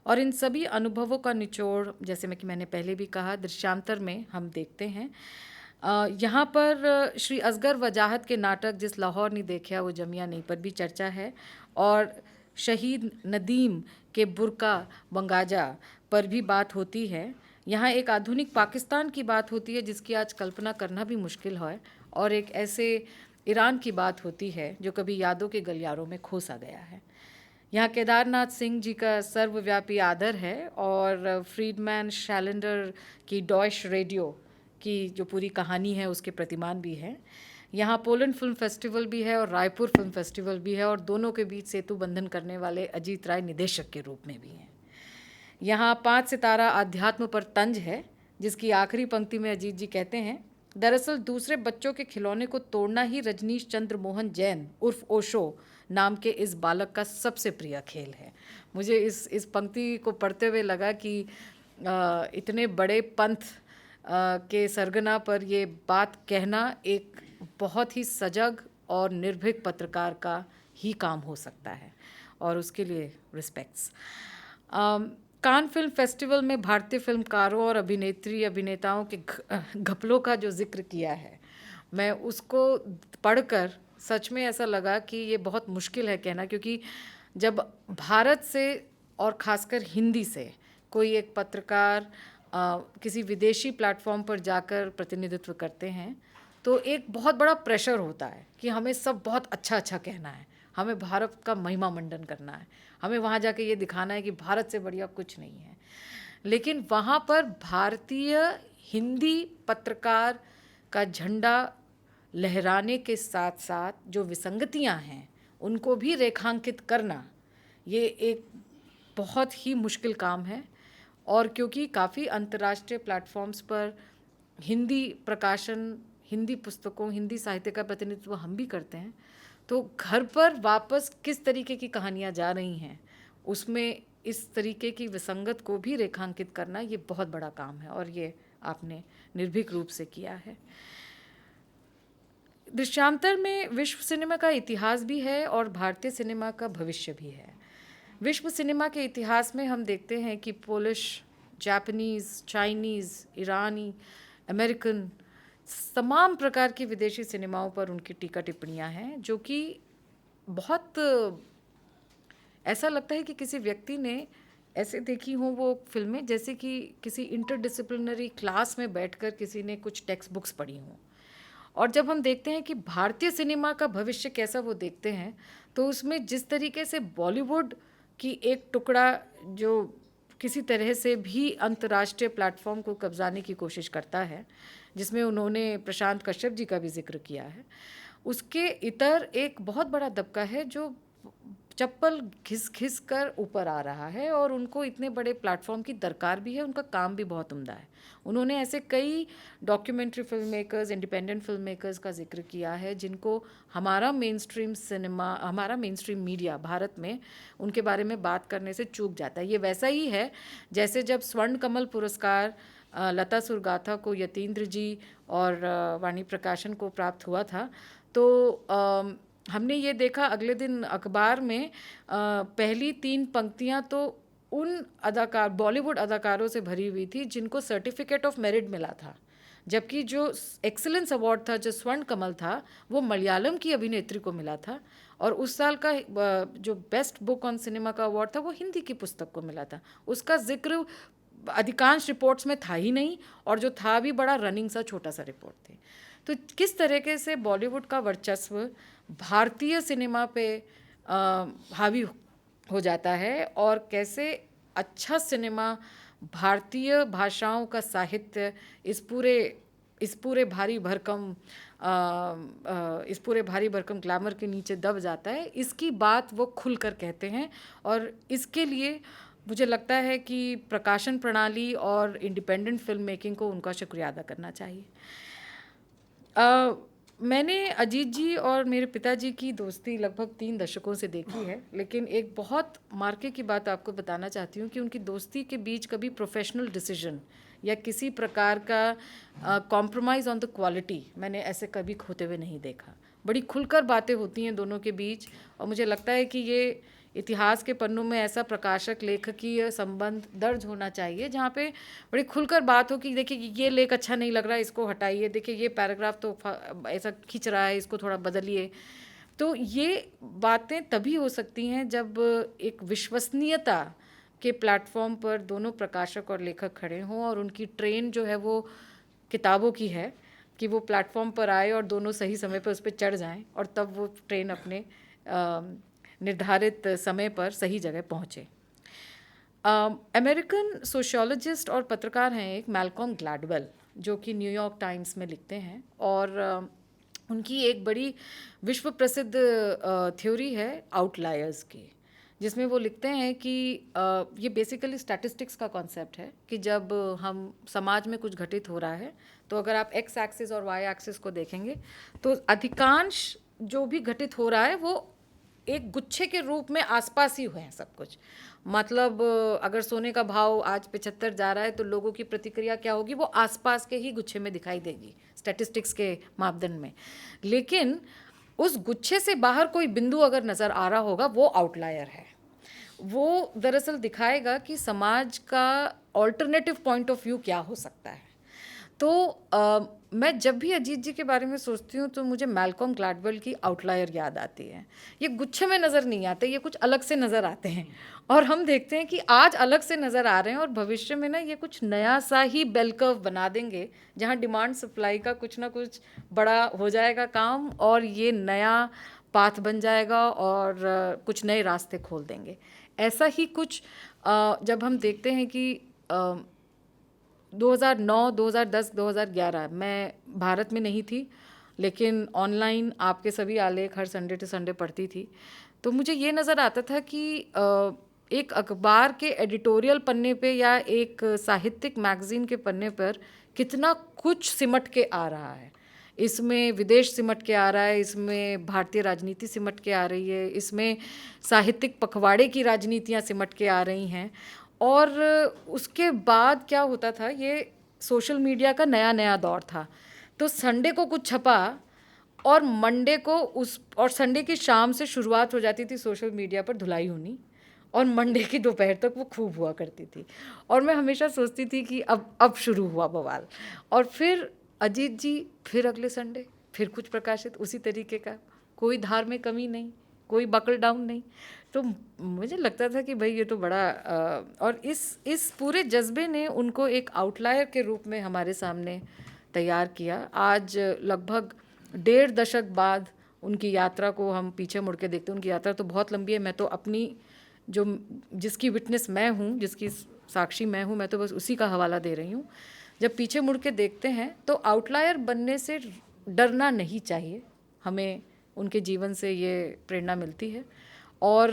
और इन सभी अनुभवों का निचोड़, जैसे मैं कि मैंने पहले भी कहा, दृश्यांतर में हम देखते हैं। यहाँ पर श्री असगर वजाहत के नाटक जिस लाहौर नहीं देखा वो जमिया नहीं पर भी चर्चा है और शहीद नदीम के बुरका बंगाजा पर भी बात होती है। यहाँ एक आधुनिक पाकिस्तान की बात होती है जिसकी आज कल्पना करना भी मुश्किल है और एक ऐसे ईरान की बात होती है जो कभी यादों के गलियारों में खो सा गया है। यहाँ केदारनाथ सिंह जी का सर्वव्यापी आदर है और फ्रीडमैन शैलेंडर की डॉयश रेडियो की जो पूरी कहानी है उसके प्रतिमान भी हैं। यहाँ पोलैंड फिल्म फेस्टिवल भी है और रायपुर फिल्म फेस्टिवल भी है और दोनों के बीच सेतु बंधन करने वाले अजीत राय निदेशक के रूप में भी हैं। यहाँ 5 सितारा अध्यात्म पर तंज है जिसकी आखिरी पंक्ति में अजीत जी कहते हैं, दरअसल दूसरे बच्चों के खिलौने को तोड़ना ही रजनीश चंद्र मोहन जैन उर्फ ओशो नाम के इस बालक का सबसे प्रिय खेल है। मुझे इस पंक्ति को पढ़ते हुए लगा कि इतने बड़े पंथ के सरगना पर ये बात कहना एक बहुत ही सजग और निर्भीक पत्रकार का ही काम हो सकता है और उसके लिए रिस्पेक्ट्स। कान फिल्म फेस्टिवल में भारतीय फिल्मकारों और अभिनेत्री अभिनेताओं के घपलों का जो जिक्र किया है, मैं उसको पढ़कर सच में ऐसा लगा कि ये बहुत मुश्किल है कहना, क्योंकि जब भारत से और ख़ासकर हिंदी से कोई एक पत्रकार किसी विदेशी प्लेटफॉर्म पर जाकर प्रतिनिधित्व करते हैं तो एक बहुत बड़ा प्रेशर होता है कि हमें सब बहुत अच्छा अच्छा कहना है, हमें भारत का महिमा मंडन करना है, हमें वहाँ जाके ये दिखाना है कि भारत से बढ़िया कुछ नहीं है। लेकिन वहाँ पर भारतीय हिंदी पत्रकार का झंडा लहराने के साथ साथ जो विसंगतियाँ हैं उनको भी रेखांकित करना ये एक बहुत ही मुश्किल काम है। और क्योंकि काफ़ी अंतर्राष्ट्रीय प्लेटफॉर्म्स पर हिंदी प्रकाशन, हिंदी पुस्तकों, हिंदी साहित्य का प्रतिनिधित्व हम भी करते हैं, तो घर पर वापस किस तरीके की कहानियाँ जा रही हैं उसमें इस तरीके की विसंगत को भी रेखांकित करना ये बहुत बड़ा काम है और ये आपने निर्भीक रूप से किया है। दृश्यांतर में विश्व सिनेमा का इतिहास भी है और भारतीय सिनेमा का भविष्य भी है। विश्व सिनेमा के इतिहास में हम देखते हैं कि पोलिश, जापानीज़, चाइनीज़, ईरानी, अमेरिकन, तमाम प्रकार की विदेशी सिनेमाओं पर उनकी टीका टिप्पणियां हैं जो कि बहुत ऐसा लगता है कि किसी व्यक्ति ने ऐसे देखी हों वो फिल्में जैसे कि किसी इंटरडिसिप्लिनरी क्लास में बैठकर किसी ने कुछ टेक्स्ट बुक्स पढ़ी हों। और जब हम देखते हैं कि भारतीय सिनेमा का भविष्य कैसा वो देखते हैं तो उसमें जिस तरीके से बॉलीवुड की एक टुकड़ा जो किसी तरह से भी अंतर्राष्ट्रीय प्लेटफॉर्म को कब्जाने की कोशिश करता है, जिसमें उन्होंने प्रशांत कश्यप जी का भी जिक्र किया है, उसके इतर एक बहुत बड़ा दबका है जो चप्पल घिस कर ऊपर आ रहा है, और उनको इतने बड़े प्लेटफॉर्म की दरकार भी है। उनका काम भी बहुत उम्दा है। उन्होंने ऐसे कई documentary film makers, independent film makers का जिक्र किया है जिनको हमारा मेन स्ट्रीम सिनेमा, हमारा मेन स्ट्रीम मीडिया भारत में उनके बारे में बात करने से चूक जाता है। ये वैसा ही है जैसे जब स्वर्ण कमल पुरस्कार लता सुरगाथा को यतीन्द्र जी और वाणी प्रकाशन को प्राप्त हुआ था, तो हमने ये देखा अगले दिन अखबार में पहली 3 पंक्तियां तो उन बॉलीवुड अदाकारों से भरी हुई थी जिनको सर्टिफिकेट ऑफ मेरिट मिला था, जबकि जो एक्सीलेंस अवार्ड था, जो स्वर्ण कमल था, वो मलयालम की अभिनेत्री को मिला था, और उस साल का जो बेस्ट बुक ऑन सिनेमा का अवार्ड था वो हिंदी की पुस्तक को मिला था। उसका जिक्र अधिकांश रिपोर्ट्स में था ही नहीं, और जो था भी बड़ा रनिंग सा छोटा सा रिपोर्ट थे। तो किस तरीके से बॉलीवुड का वर्चस्व भारतीय सिनेमा पे हावी हो जाता है, और कैसे अच्छा सिनेमा, भारतीय भाषाओं का साहित्य इस पूरे भारी भरकम ग्लैमर के नीचे दब जाता है, इसकी बात वो खुलकर कहते हैं। और इसके लिए मुझे लगता है कि प्रकाशन प्रणाली और इंडिपेंडेंट फिल्म मेकिंग को उनका शुक्रिया अदा करना चाहिए। मैंने अजीत जी और मेरे पिताजी की दोस्ती लगभग 3 दशकों से देखी है, लेकिन एक बहुत मार्के की बात आपको बताना चाहती हूँ कि उनकी दोस्ती के बीच कभी प्रोफेशनल डिसीजन या किसी प्रकार का कॉम्प्रोमाइज़ ऑन द क्वालिटी मैंने ऐसे कभी होते हुए नहीं देखा। बड़ी खुलकर बातें होती हैं दोनों के बीच, और मुझे लगता है कि ये इतिहास के पन्नों में ऐसा प्रकाशक लेखकीय संबंध दर्ज होना चाहिए जहाँ पे बड़ी खुलकर बात हो कि देखिए ये लेख अच्छा नहीं लग रहा है, इसको हटाइए, देखिए ये पैराग्राफ तो ऐसा खींच रहा है, इसको थोड़ा बदलिए। तो ये बातें तभी हो सकती हैं जब एक विश्वसनीयता के प्लेटफॉर्म पर दोनों प्रकाशक और लेखक खड़े हों, और उनकी ट्रेन जो है वो किताबों की है कि वो प्लेटफॉर्म पर आए और दोनों सही समय पर उस पर चढ़ जाएं, और तब वो ट्रेन अपने निर्धारित समय पर सही जगह पहुँचे। अमेरिकन सोशियोलॉजिस्ट और पत्रकार हैं एक मैल्कॉम ग्लैडवेल, जो कि न्यूयॉर्क टाइम्स में लिखते हैं, और उनकी एक बड़ी विश्व प्रसिद्ध थ्योरी है आउटलायर्स की, जिसमें वो लिखते हैं कि ये बेसिकली स्टैटिस्टिक्स का कॉन्सेप्ट है कि जब हम समाज में कुछ घटित हो रहा है, तो अगर आप एक्स एक्सिस और वाई एक्सिस को देखेंगे तो अधिकांश जो भी घटित हो रहा है वो एक गुच्छे के रूप में आसपास ही हुए हैं सब कुछ। मतलब अगर सोने का भाव आज 75 जा रहा है तो लोगों की प्रतिक्रिया क्या होगी, वो आसपास के ही गुच्छे में दिखाई देगी स्टैटिस्टिक्स के मापदंड में। लेकिन उस गुच्छे से बाहर कोई बिंदु अगर नज़र आ रहा होगा, वो आउटलायर है। वो दरअसल दिखाएगा कि समाज का ऑल्टरनेटिव पॉइंट ऑफ व्यू क्या हो सकता है। तो मैं जब भी अजीत जी के बारे में सोचती हूँ तो मुझे मैल्कॉम ग्लैडवेल की आउटलायर याद आती है। ये गुच्छे में नज़र नहीं आते, ये कुछ अलग से नज़र आते हैं, और हम देखते हैं कि आज अलग से नज़र आ रहे हैं, और भविष्य में ना ये कुछ नया सा ही बेल कर्व बना देंगे, जहाँ डिमांड सप्लाई का कुछ ना कुछ बड़ा हो जाएगा काम, और ये नया पाथ बन जाएगा और कुछ नए रास्ते खोल देंगे। ऐसा ही कुछ जब हम देखते हैं कि 2009, 2010, 2011 मैं भारत में नहीं थी, लेकिन ऑनलाइन आपके सभी आलेख हर संडे टू संडे पढ़ती थी, तो मुझे ये नज़र आता था कि एक अखबार के एडिटोरियल पन्ने पे या एक साहित्यिक मैगज़ीन के पन्ने पर कितना कुछ सिमट के आ रहा है। इसमें विदेश सिमट के आ रहा है, इसमें भारतीय राजनीति सिमट के आ रही है, इसमें साहित्यिक पखवाड़े की राजनीतियाँ सिमट के आ रही हैं। और उसके बाद क्या होता था, ये सोशल मीडिया का नया नया दौर था, तो संडे को कुछ छपा और मंडे को और संडे की शाम से शुरुआत हो जाती थी सोशल मीडिया पर धुलाई होनी, और मंडे की दोपहर तक वो खूब हुआ करती थी। और मैं हमेशा सोचती थी कि अब शुरू हुआ बवाल, और फिर अजीत जी फिर अगले संडे फिर कुछ प्रकाशित उसी तरीके का, कोई धार में कमी नहीं, कोई बकल डाउन नहीं। तो मुझे लगता था कि भाई ये तो बड़ा और इस पूरे जज्बे ने उनको एक आउटलायर के रूप में हमारे सामने तैयार किया। आज लगभग 1.5 दशक बाद उनकी यात्रा को हम पीछे मुड़ के देखते हैं, उनकी यात्रा तो बहुत लंबी है। मैं तो अपनी जिसकी विटनेस मैं हूँ, जिसकी साक्षी मैं हूँ, मैं तो बस उसी का हवाला दे रही हूँ। जब पीछे मुड़ के देखते हैं तो आउटलायर बनने से डरना नहीं चाहिए, हमें उनके जीवन से ये प्रेरणा मिलती है। और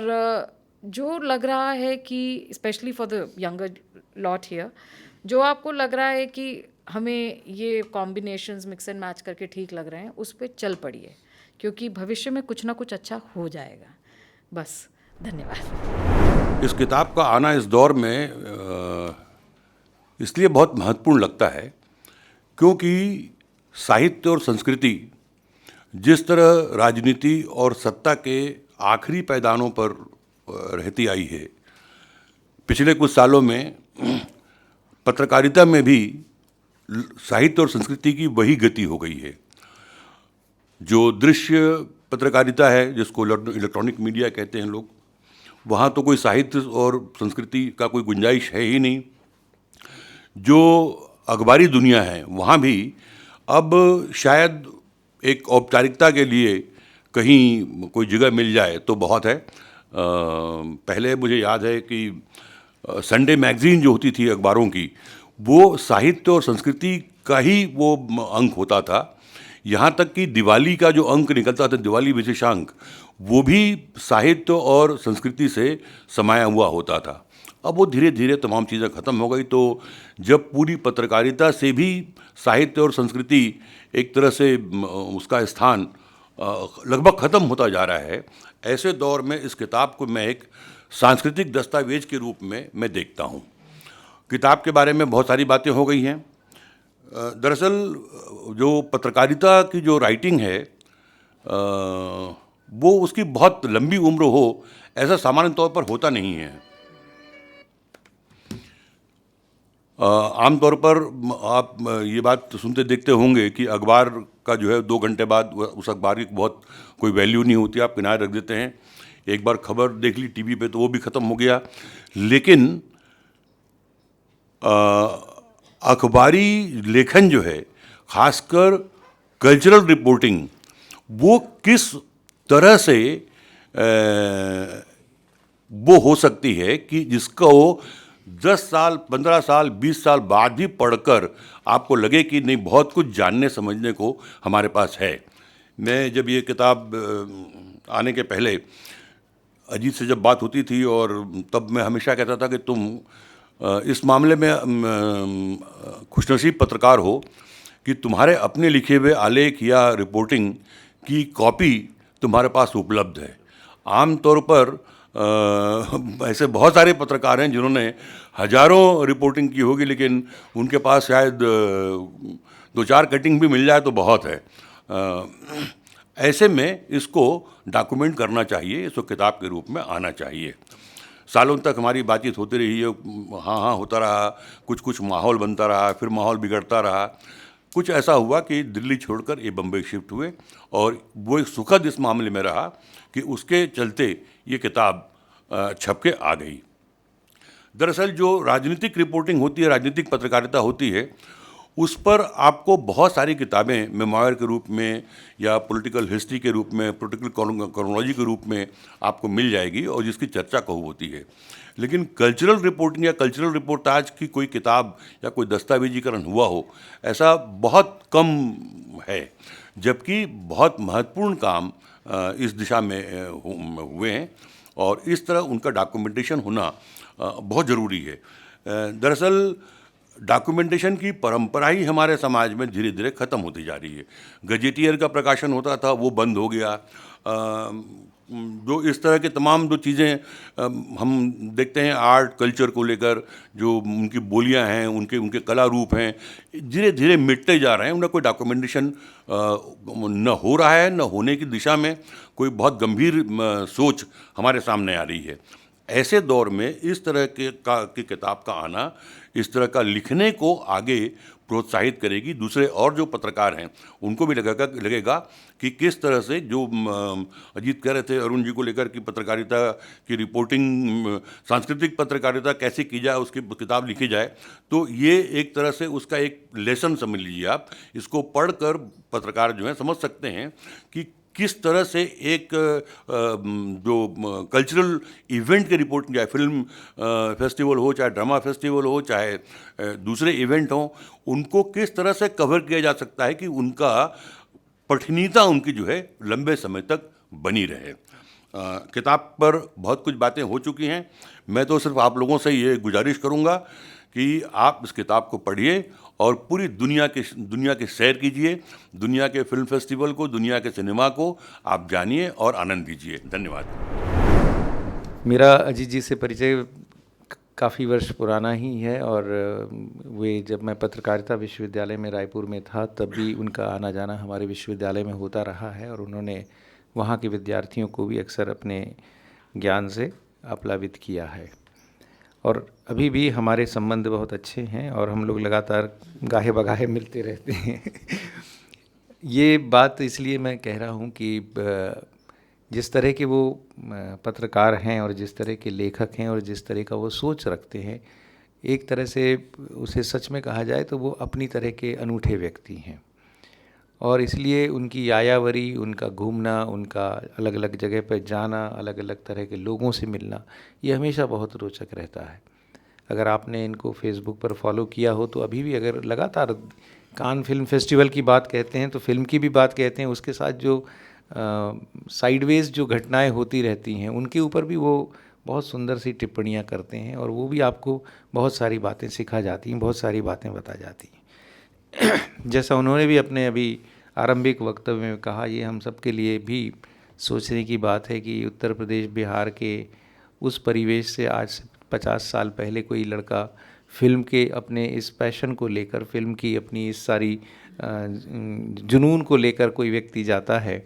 जो लग रहा है कि specially for the younger lot here, जो आपको लग रहा है कि हमें ये कॉम्बिनेशंस मिक्स एंड मैच करके ठीक लग रहे हैं, उस पर चल पड़िए, क्योंकि भविष्य में कुछ ना कुछ अच्छा हो जाएगा। बस, धन्यवाद। इस किताब का आना इस दौर में इसलिए बहुत महत्वपूर्ण लगता है क्योंकि साहित्य और संस्कृति जिस तरह राजनीति और सत्ता के आखिरी पैदानों पर रहती आई है, पिछले कुछ सालों में पत्रकारिता में भी साहित्य और संस्कृति की वही गति हो गई है। जो दृश्य पत्रकारिता है, जिसको इलेक्ट्रॉनिक मीडिया कहते हैं लोग, वहाँ तो कोई साहित्य और संस्कृति का कोई गुंजाइश है ही नहीं। जो अखबारी दुनिया है, वहाँ भी अब शायद एक औपचारिकता के लिए कहीं कोई जगह मिल जाए तो बहुत है। पहले मुझे याद है कि संडे मैगज़ीन जो होती थी अखबारों की, वो साहित्य और संस्कृति का ही वो अंक होता था। यहाँ तक कि दिवाली का जो अंक निकलता था, दिवाली विशेषांक, वो भी साहित्य और संस्कृति से समाया हुआ होता था। अब वो धीरे धीरे तमाम चीज़ें ख़त्म हो गई। तो जब पूरी पत्रकारिता से भी साहित्य और संस्कृति एक तरह से उसका स्थान लगभग ख़त्म होता जा रहा है, ऐसे दौर में इस किताब को मैं एक सांस्कृतिक दस्तावेज के रूप में मैं देखता हूँ। किताब के बारे में बहुत सारी बातें हो गई हैं। दरअसल जो पत्रकारिता की जो राइटिंग है, वो उसकी बहुत लंबी उम्र हो ऐसा सामान्य तौर पर होता नहीं है। आमतौर पर आप ये बात सुनते देखते होंगे कि अखबार का जो है 2 घंटे बाद उस अखबार की बहुत कोई वैल्यू नहीं होती, आप किनारे रख देते हैं। एक बार खबर देख ली टीवी पे तो वो भी ख़त्म हो गया। लेकिन अखबारी लेखन जो है, खासकर कल्चरल रिपोर्टिंग, वो किस तरह से वो हो सकती है कि जिसको 10 साल, 15 साल, 20 साल बाद भी पढ़कर आपको लगे कि नहीं, बहुत कुछ जानने समझने को हमारे पास है। मैं जब ये किताब आने के पहले अजीत से जब बात होती थी, और तब मैं हमेशा कहता था कि तुम इस मामले में खुशनसीब पत्रकार हो कि तुम्हारे अपने लिखे हुए आलेख या रिपोर्टिंग की कॉपी तुम्हारे पास उपलब्ध है। आम तौर पर ऐसे बहुत सारे पत्रकार हैं जिन्होंने हजारों रिपोर्टिंग की होगी, लेकिन उनके पास शायद 2-4 कटिंग भी मिल जाए तो बहुत है। ऐसे में इसको डॉक्यूमेंट करना चाहिए, इसको किताब के रूप में आना चाहिए। सालों तक हमारी बातचीत होती रही है, हाँ होता रहा, कुछ माहौल बनता रहा, फिर माहौल बिगड़ता रहा। कुछ ऐसा हुआ कि दिल्ली छोड़कर ये बम्बई शिफ्ट हुए, और वो एक सुखद इस मामले में रहा कि उसके चलते ये किताब छप के आ गई। दरअसल जो राजनीतिक रिपोर्टिंग होती है, राजनीतिक पत्रकारिता होती है, उस पर आपको बहुत सारी किताबें मेमोयर के रूप में या पॉलिटिकल हिस्ट्री के रूप में, पॉलिटिकल क्रोनोलॉजी के रूप में आपको मिल जाएगी, और जिसकी चर्चा खूब होती है। लेकिन कल्चरल रिपोर्टिंग या कल्चरल रिपोर्टाज की कोई किताब या कोई दस्तावेजीकरण हुआ हो, ऐसा बहुत कम है। जबकि बहुत महत्वपूर्ण काम इस दिशा में हुए हैं, और इस तरह उनका डॉक्यूमेंटेशन होना बहुत ज़रूरी है। दरअसल डॉक्यूमेंटेशन की परंपरा ही हमारे समाज में धीरे धीरे ख़त्म होती जा रही है। गजेटियर का प्रकाशन होता था, वो बंद हो गया। जो इस तरह के तमाम जो चीज़ें हम देखते हैं आर्ट कल्चर को लेकर, जो उनकी बोलियां हैं, उनके कला रूप हैं, धीरे धीरे मिटते जा रहे हैं। उनका कोई डॉक्यूमेंटेशन न हो रहा है, न होने की दिशा में कोई बहुत गंभीर सोच हमारे सामने आ रही है। ऐसे दौर में इस तरह की किताब का आना, इस तरह का लिखने को आगे प्रोत्साहित करेगी। दूसरे और जो पत्रकार हैं उनको भी लगेगा कि किस तरह से, जो अजीत कह रहे थे अरुण जी को लेकर कि पत्रकारिता की रिपोर्टिंग, सांस्कृतिक पत्रकारिता कैसे की जाए, उसकी किताब लिखी जाए, तो ये एक तरह से उसका एक लेसन समझ लीजिए आप। इसको पढ़कर पत्रकार जो है समझ सकते हैं कि किस तरह से एक जो कल्चरल इवेंट की रिपोर्ट चाहे फिल्म फेस्टिवल हो, चाहे ड्रामा फेस्टिवल हो, चाहे दूसरे इवेंट हों, उनको किस तरह से कवर किया जा सकता है कि उनका पठनीयता उनकी जो है लंबे समय तक बनी रहे। किताब पर बहुत कुछ बातें हो चुकी हैं। मैं तो सिर्फ आप लोगों से ये गुजारिश करूंगा कि आप इस किताब को पढ़िए और पूरी दुनिया की सैर कीजिए, दुनिया के फिल्म फेस्टिवल को, दुनिया के सिनेमा को आप जानिए और आनंद लीजिए। धन्यवाद। मेरा अजीत जी से परिचय काफ़ी वर्ष पुराना ही है और वे जब मैं पत्रकारिता विश्वविद्यालय में रायपुर में था तब भी उनका आना जाना हमारे विश्वविद्यालय में होता रहा है और उन्होंने वहाँ के विद्यार्थियों को भी अक्सर अपने ज्ञान से आप्लावित किया है और अभी भी हमारे संबंध बहुत अच्छे हैं और हम लोग लगातार गाहे बगाहे मिलते रहते हैं। ये बात इसलिए मैं कह रहा हूँ कि जिस तरह के वो पत्रकार हैं और जिस तरह के लेखक हैं और जिस तरह का वो सोच रखते हैं, एक तरह से उसे सच में कहा जाए तो वो अपनी तरह के अनूठे व्यक्ति हैं और इसलिए उनकी यायावरी, उनका घूमना, उनका अलग अलग जगह पर जाना, अलग अलग तरह के लोगों से मिलना, ये हमेशा बहुत रोचक रहता है। अगर आपने इनको फेसबुक पर फॉलो किया हो तो अभी भी अगर लगातार कान फिल्म फेस्टिवल की बात कहते हैं तो फिल्म की भी बात कहते हैं, उसके साथ जो साइडवेज जो घटनाएं होती रहती हैं उनके ऊपर भी वो बहुत सुंदर सी टिप्पणियां करते हैं और वो भी आपको बहुत सारी बातें सिखा जाती हैं, बहुत सारी बातें बता जाती हैं। जैसा उन्होंने भी अपने अभी आरंभिक वक्तव्य में कहा, ये हम सब के लिए भी सोचने की बात है कि उत्तर प्रदेश, बिहार के उस परिवेश से आज से 50 साल पहले कोई लड़का फिल्म के अपने इस पैशन को लेकर, फिल्म की अपनी इस सारी जुनून को लेकर कोई व्यक्ति जाता है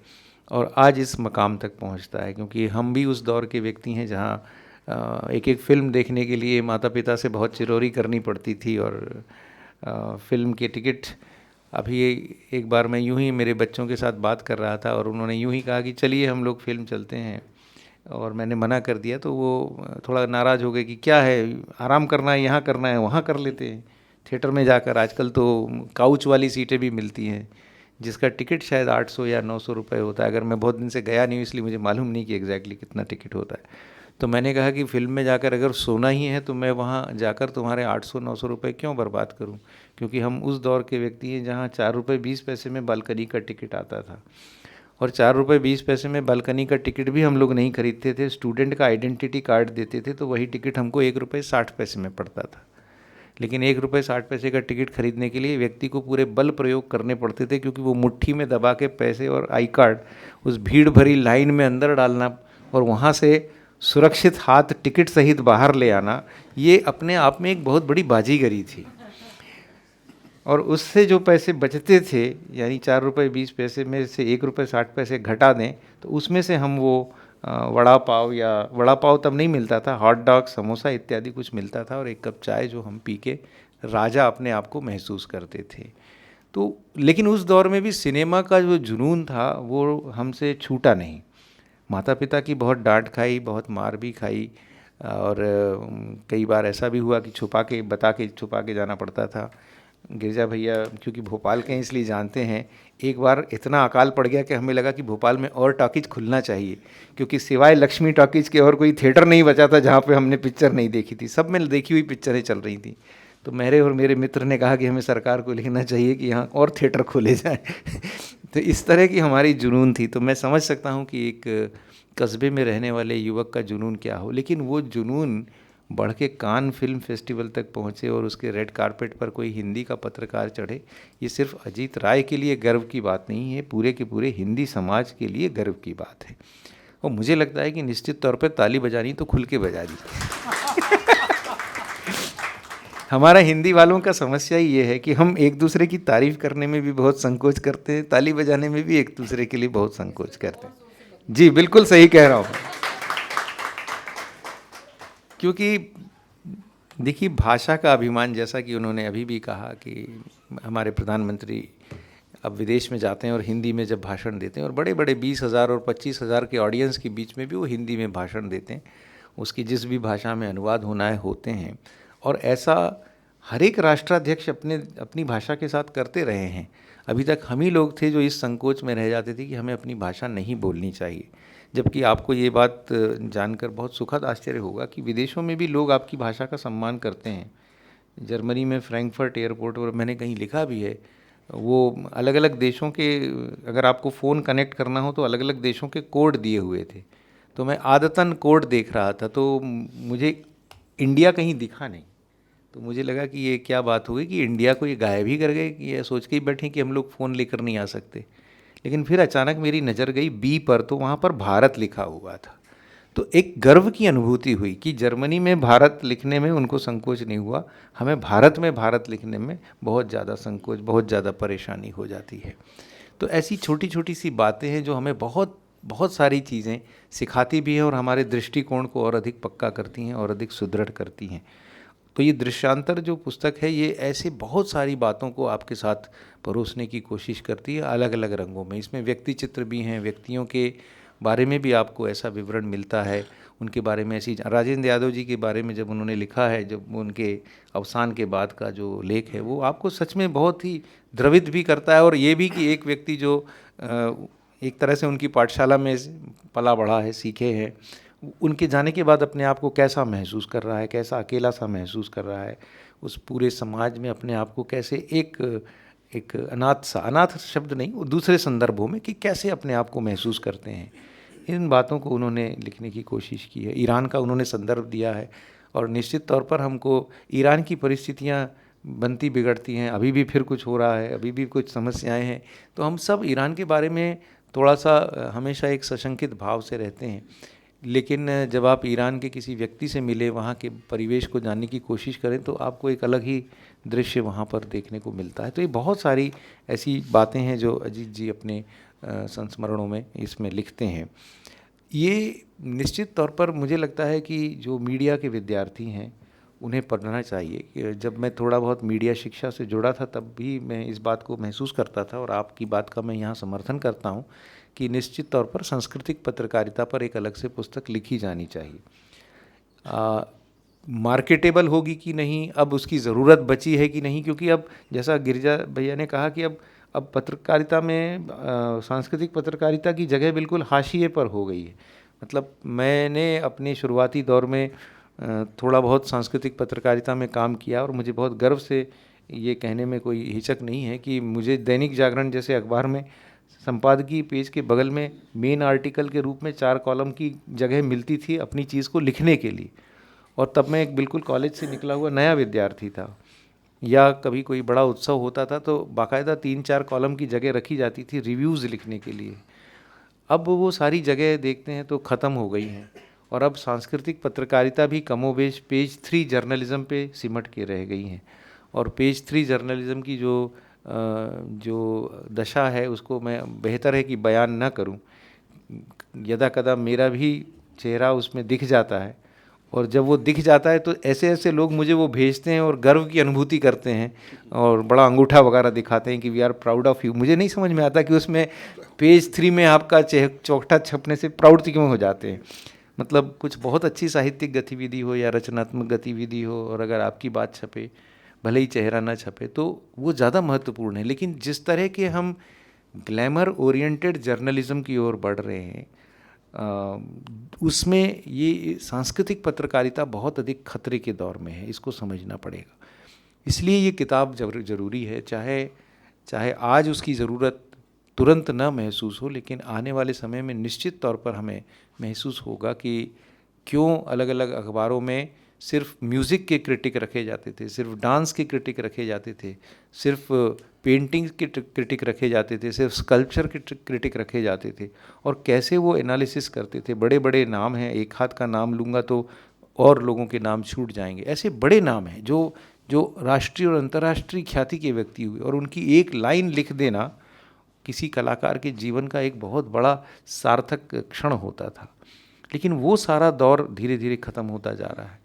और आज इस मकाम तक पहुंचता है, क्योंकि हम भी उस दौर के व्यक्ति हैं जहां एक एक फ़िल्म देखने के लिए माता पिता से बहुत चिरौरी करनी पड़ती थी और फिल्म के टिकट, अभी एक बार मैं यूं ही मेरे बच्चों के साथ बात कर रहा था और उन्होंने यूं ही कहा कि चलिए हम लोग फिल्म चलते हैं और मैंने मना कर दिया तो वो थोड़ा नाराज़ हो गए कि क्या है, आराम करना है, यहाँ करना है, वहाँ कर लेते हैं थिएटर में जाकर। आजकल तो काउच वाली सीटें भी मिलती हैं जिसका टिकट शायद 800 या 900 रुपये होता है। अगर मैं बहुत दिन से गया नहीं हूँ इसलिए मुझे मालूम नहीं कि एग्जैक्टली कितना टिकट होता है। तो मैंने कहा कि फ़िल्म में जाकर अगर सोना ही है तो मैं वहाँ जाकर तुम्हारे 800-900 रुपये क्यों बर्बाद करूँ, क्योंकि हम उस दौर के व्यक्ति हैं जहाँ 4 रुपये 20 पैसे में बालकनी का टिकट आता था और 4 रुपये 20 पैसे में बालकनी का टिकट भी हम लोग नहीं खरीदते थे, स्टूडेंट का आइडेंटिटी कार्ड देते थे तो वही टिकट हमको 1 रुपये 60 पैसे में पड़ता था। लेकिन 1 रुपये 60 पैसे का टिकट खरीदने के लिए व्यक्ति को पूरे बल प्रयोग करने पड़ते थे, क्योंकि वो मुट्ठी में दबा के पैसे और आई कार्ड उस भीड़ भरी लाइन में अंदर डालना और वहाँ से सुरक्षित हाथ टिकट सहित बाहर ले आना, ये अपने आप में एक बहुत बड़ी बाजीगरी थी। और उससे जो पैसे बचते थे, यानी 4 रुपये 20 पैसे में से 1 रुपये 60 पैसे घटा दें तो उसमें से हम वो वड़ा पाव, या वड़ा पाव तब नहीं मिलता था, हॉट डॉग, समोसा इत्यादि कुछ मिलता था और एक कप चाय जो हम पी के राजा अपने आप को महसूस करते थे। तो लेकिन उस दौर में भी सिनेमा का जो जुनून था वो हमसे छूटा नहीं। माता पिता की बहुत डांट खाई, बहुत मार भी खाई और कई बार ऐसा भी हुआ कि छुपा के जाना पड़ता था। गिरजा भैया क्योंकि भोपाल के हैं इसलिए जानते हैं, एक बार इतना अकाल पड़ गया कि हमें लगा कि भोपाल में और टॉकीज खुलना चाहिए, क्योंकि सिवाय लक्ष्मी टॉकीज के और कोई थिएटर नहीं बचा था जहाँ पे हमने पिक्चर नहीं देखी थी। सब में देखी हुई पिक्चरें चल रही थी। तो मेरे और मेरे मित्र ने कहा कि हमें सरकार को लिखना चाहिए कि यहाँ और थिएटर खोले जाएँ। तो इस तरह की हमारी जुनून थी। तो मैं समझ सकता हूँ कि एक कस्बे में रहने वाले युवक का जुनून क्या हो, लेकिन वो जुनून बढ़ के कान फिल्म फेस्टिवल तक पहुँचे और उसके रेड कारपेट पर कोई हिंदी का पत्रकार चढ़े, ये सिर्फ अजीत राय के लिए गर्व की बात नहीं है, पूरे के पूरे हिंदी समाज के लिए गर्व की बात है। और मुझे लगता है कि निश्चित तौर पर ताली बजानी तो खुल के बजा दी। हमारा हिंदी वालों का समस्या ही ये है कि हम एक दूसरे की तारीफ करने में भी बहुत संकोच करते हैं, ताली बजाने में भी एक दूसरे के लिए बहुत संकोच करते हैं। जी बिल्कुल सही कह रहा हूँ, क्योंकि देखिए भाषा का अभिमान, जैसा कि उन्होंने अभी भी कहा कि हमारे प्रधानमंत्री अब विदेश में जाते हैं और हिंदी में जब भाषण देते हैं और बड़े बड़े 20,000 और 25,000 के ऑडियंस के बीच में भी वो हिंदी में भाषण देते हैं, उसकी जिस भी भाषा में अनुवाद होना है होते हैं। और ऐसा हर एक राष्ट्राध्यक्ष अपनी भाषा के साथ करते रहे हैं। अभी तक हम ही लोग थे जो इस संकोच में रह जाते थे कि हमें अपनी भाषा नहीं बोलनी चाहिए। जबकि आपको ये बात जानकर बहुत सुखद आश्चर्य होगा कि विदेशों में भी लोग आपकी भाषा का सम्मान करते हैं। जर्मनी में फ्रैंकफर्ट एयरपोर्ट पर मैंने कहीं लिखा भी है, वो अलग अलग देशों के, अगर आपको फ़ोन कनेक्ट करना हो तो अलग अलग देशों के कोड दिए हुए थे। तो मैं आदतन कोड देख रहा था तो मुझे इंडिया कहीं दिखा नहीं। तो मुझे लगा कि ये क्या बात हो गई कि इंडिया को ये गायब ही कर गए, कि ये सोच के ही बैठे कि हम लोग फ़ोन लेकर नहीं आ सकते। लेकिन फिर अचानक मेरी नज़र गई बी पर, तो वहाँ पर भारत लिखा हुआ था। तो एक गर्व की अनुभूति हुई कि जर्मनी में भारत लिखने में उनको संकोच नहीं हुआ, हमें भारत में भारत लिखने में बहुत ज़्यादा संकोच, बहुत ज़्यादा परेशानी हो जाती है। तो ऐसी छोटी छोटी सी बातें हैं जो हमें बहुत बहुत सारी चीज़ें सिखाती भी हैं और हमारे दृष्टिकोण को और अधिक पक्का करती हैं और अधिक सुदृढ़ करती हैं। तो ये दृश्यांतर जो पुस्तक है, ये ऐसे बहुत सारी बातों को आपके साथ परोसने की कोशिश करती है अलग अलग रंगों में। इसमें व्यक्ति चित्र भी हैं, व्यक्तियों के बारे में भी आपको ऐसा विवरण मिलता है, उनके बारे में ऐसी, राजेंद्र यादव जी के बारे में जब उन्होंने लिखा है, जब उनके अवसान के बाद का जो लेख है, वो आपको सच में बहुत ही द्रवित भी करता है। और ये भी कि एक व्यक्ति जो एक तरह से उनकी पाठशाला में पला बढ़ा है, सीखे हैं, उनके जाने के बाद अपने आप को कैसा महसूस कर रहा है, कैसा अकेला सा महसूस कर रहा है, उस पूरे समाज में अपने आप को कैसे एक अनाथ शब्द नहीं, वो दूसरे संदर्भों में कि कैसे अपने आप को महसूस करते हैं, इन बातों को उन्होंने लिखने की कोशिश की है। ईरान का उन्होंने संदर्भ दिया है और निश्चित तौर पर हमको ईरान की परिस्थितियाँ बनती बिगड़ती हैं, अभी भी फिर कुछ हो रहा है, अभी भी कुछ समस्याएं हैं, तो हम सब ईरान के बारे में थोड़ा सा हमेशा एक सशंकित भाव से रहते हैं। लेकिन जब आप ईरान के किसी व्यक्ति से मिले, वहाँ के परिवेश को जानने की कोशिश करें, तो आपको एक अलग ही दृश्य वहाँ पर देखने को मिलता है। तो ये बहुत सारी ऐसी बातें हैं जो अजीत जी अपने संस्मरणों में इसमें लिखते हैं। ये निश्चित तौर पर मुझे लगता है कि जो मीडिया के विद्यार्थी हैं उन्हें पढ़ना चाहिए। जब मैं थोड़ा बहुत मीडिया शिक्षा से जुड़ा था तब भी मैं इस बात को महसूस करता था और आपकी बात का मैं यहाँ समर्थन करता हूँ कि निश्चित तौर पर सांस्कृतिक पत्रकारिता पर एक अलग से पुस्तक लिखी जानी चाहिए। मार्केटेबल होगी कि नहीं, अब उसकी ज़रूरत बची है कि नहीं, क्योंकि अब जैसा गिरिजा भैया ने कहा कि अब पत्रकारिता में सांस्कृतिक पत्रकारिता की जगह बिल्कुल हाशिए पर हो गई है। मतलब मैंने अपने शुरुआती दौर में थोड़ा बहुत सांस्कृतिक पत्रकारिता में काम किया और मुझे बहुत गर्व से ये कहने में कोई हिचक नहीं है कि मुझे दैनिक जागरण जैसे अखबार में संपादकीय पेज के बगल में मेन आर्टिकल के रूप में 4 कॉलम की जगह मिलती थी अपनी चीज़ को लिखने के लिए। और तब मैं एक बिल्कुल कॉलेज से निकला हुआ नया विद्यार्थी था, या कभी कोई बड़ा उत्सव होता था तो बाकायदा 3-4 कॉलम की जगह रखी जाती थी रिव्यूज़ लिखने के लिए। अब वो सारी जगह देखते हैं तो ख़त्म हो गई हैं और अब सांस्कृतिक पत्रकारिता भी कमोबेश पेज 3 जर्नलिज़म पे सिमट के रह गई हैं। और पेज 3 जर्नलिज़म की जो दशा है उसको मैं बेहतर है कि बयान न करूं। यदा कदा मेरा भी चेहरा उसमें दिख जाता है और जब वो दिख जाता है तो ऐसे ऐसे लोग मुझे वो भेजते हैं और गर्व की अनुभूति करते हैं और बड़ा अंगूठा वगैरह दिखाते हैं कि we are proud of you. मुझे नहीं समझ में आता कि उसमें पेज 3 में आपका चौखटा छपने से प्राउड क्यों हो जाते हैं। मतलब कुछ बहुत अच्छी साहित्यिक गतिविधि हो या रचनात्मक गतिविधि हो और अगर आपकी बात छपे, भले ही चेहरा ना छपे, तो वो ज़्यादा महत्वपूर्ण है। लेकिन जिस तरह के हम ग्लैमर ओरिएंटेड जर्नलिज्म की ओर बढ़ रहे हैं उसमें ये सांस्कृतिक पत्रकारिता बहुत अधिक खतरे के दौर में है, इसको समझना पड़ेगा। इसलिए ये किताब ज़रूरी है, चाहे आज उसकी ज़रूरत तुरंत न महसूस हो, लेकिन आने वाले समय में निश्चित तौर पर हमें महसूस होगा कि क्यों अलग अलग अखबारों में सिर्फ म्यूज़िक के क्रिटिक रखे जाते थे, सिर्फ डांस के क्रिटिक रखे जाते थे, सिर्फ पेंटिंग के क्रिटिक रखे जाते थे, सिर्फ स्कल्पचर के क्रिटिक रखे जाते थे, और कैसे वो एनालिसिस करते थे। बड़े बड़े नाम हैं, एक हाथ का नाम लूँगा तो और लोगों के नाम छूट जाएंगे। ऐसे बड़े नाम हैं जो राष्ट्रीय और अंतर्राष्ट्रीय ख्याति के व्यक्ति हुए और उनकी एक लाइन लिख देना किसी कलाकार के जीवन का एक बहुत बड़ा सार्थक क्षण होता था। लेकिन वो सारा दौर धीरे धीरे ख़त्म होता जा रहा है।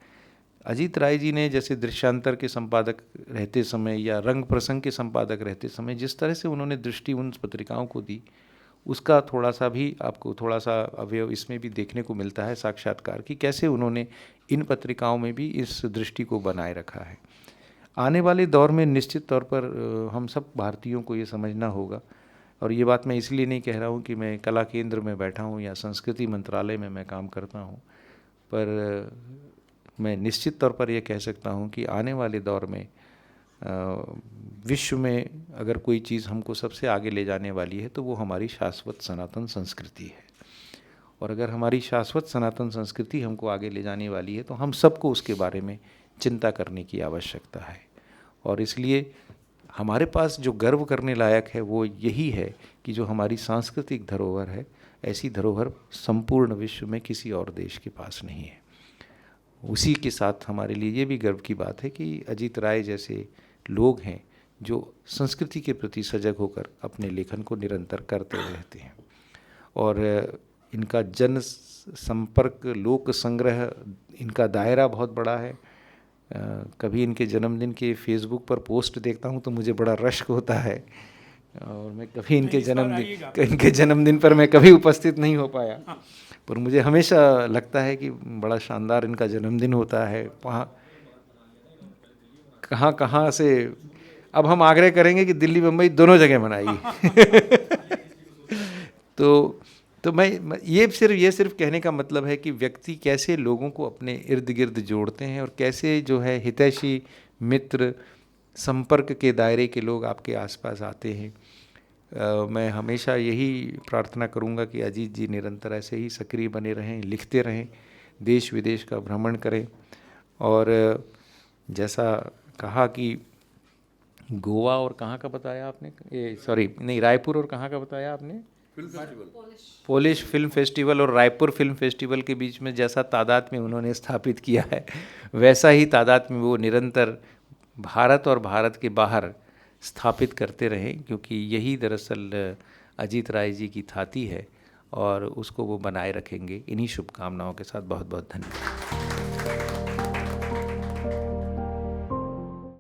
अजीत राय जी ने जैसे दृश्यांतर के संपादक रहते समय या रंग प्रसंग के संपादक रहते समय जिस तरह से उन्होंने दृष्टि उन पत्रिकाओं को दी, उसका थोड़ा सा भी आपको थोड़ा सा अवयव इसमें भी देखने को मिलता है साक्षात्कार की, कैसे उन्होंने इन पत्रिकाओं में भी इस दृष्टि को बनाए रखा है। आने वाले दौर में निश्चित तौर पर हम सब भारतीयों को ये समझना होगा, और ये बात मैं इसलिए नहीं कह रहा हूँ कि मैं कला केंद्र में बैठा हूँ या संस्कृति मंत्रालय में मैं काम करता हूँ, पर मैं निश्चित तौर पर यह कह सकता हूँ कि आने वाले दौर में विश्व में अगर कोई चीज़ हमको सबसे आगे ले जाने वाली है तो वो हमारी शाश्वत सनातन संस्कृति है। और अगर हमारी शाश्वत सनातन संस्कृति हमको आगे ले जाने वाली है तो हम सबको उसके बारे में चिंता करने की आवश्यकता है। और इसलिए हमारे पास जो गर्व करने लायक है वो यही है कि जो हमारी सांस्कृतिक धरोहर है, ऐसी धरोहर संपूर्ण विश्व में किसी और देश के पास नहीं है। उसी के साथ हमारे लिए ये भी गर्व की बात है कि अजीत राय जैसे लोग हैं जो संस्कृति के प्रति सजग होकर अपने लेखन को निरंतर करते रहते हैं। और इनका जन संपर्क, लोक संग्रह, इनका दायरा बहुत बड़ा है। कभी इनके जन्मदिन के फेसबुक पर पोस्ट देखता हूँ तो मुझे बड़ा रश्क होता है, और मैं कभी इनके जन्मदिन पर मैं कभी उपस्थित नहीं हो पाया, पर मुझे हमेशा लगता है कि बड़ा शानदार इनका जन्मदिन होता है। वहाँ कहाँ से अब हम आग्रह करेंगे कि दिल्ली मुंबई दोनों जगह मनाइए। तो मैं ये सिर्फ कहने का मतलब है कि व्यक्ति कैसे लोगों को अपने इर्द गिर्द जोड़ते हैं और कैसे जो है हितैषी मित्र, संपर्क के दायरे के लोग आपके आसपास आते हैं। मैं हमेशा यही प्रार्थना करूंगा कि अजीत जी निरंतर ऐसे ही सक्रिय बने रहें, लिखते रहें, देश विदेश का भ्रमण करें। और जैसा कहा कि गोवा और कहाँ का बताया आपने, रायपुर और कहाँ का बताया आपने, पोलिश फिल्म फेस्टिवल और रायपुर फिल्म फेस्टिवल के बीच में जैसा तादाद में उन्होंने स्थापित किया है, वैसा ही तादाद में वो निरंतर भारत और भारत के बाहर स्थापित करते रहें, क्योंकि यही दरअसल अजीत राय जी की थाती है और उसको वो बनाए रखेंगे। इन्हीं शुभकामनाओं के साथ बहुत बहुत धन्यवाद।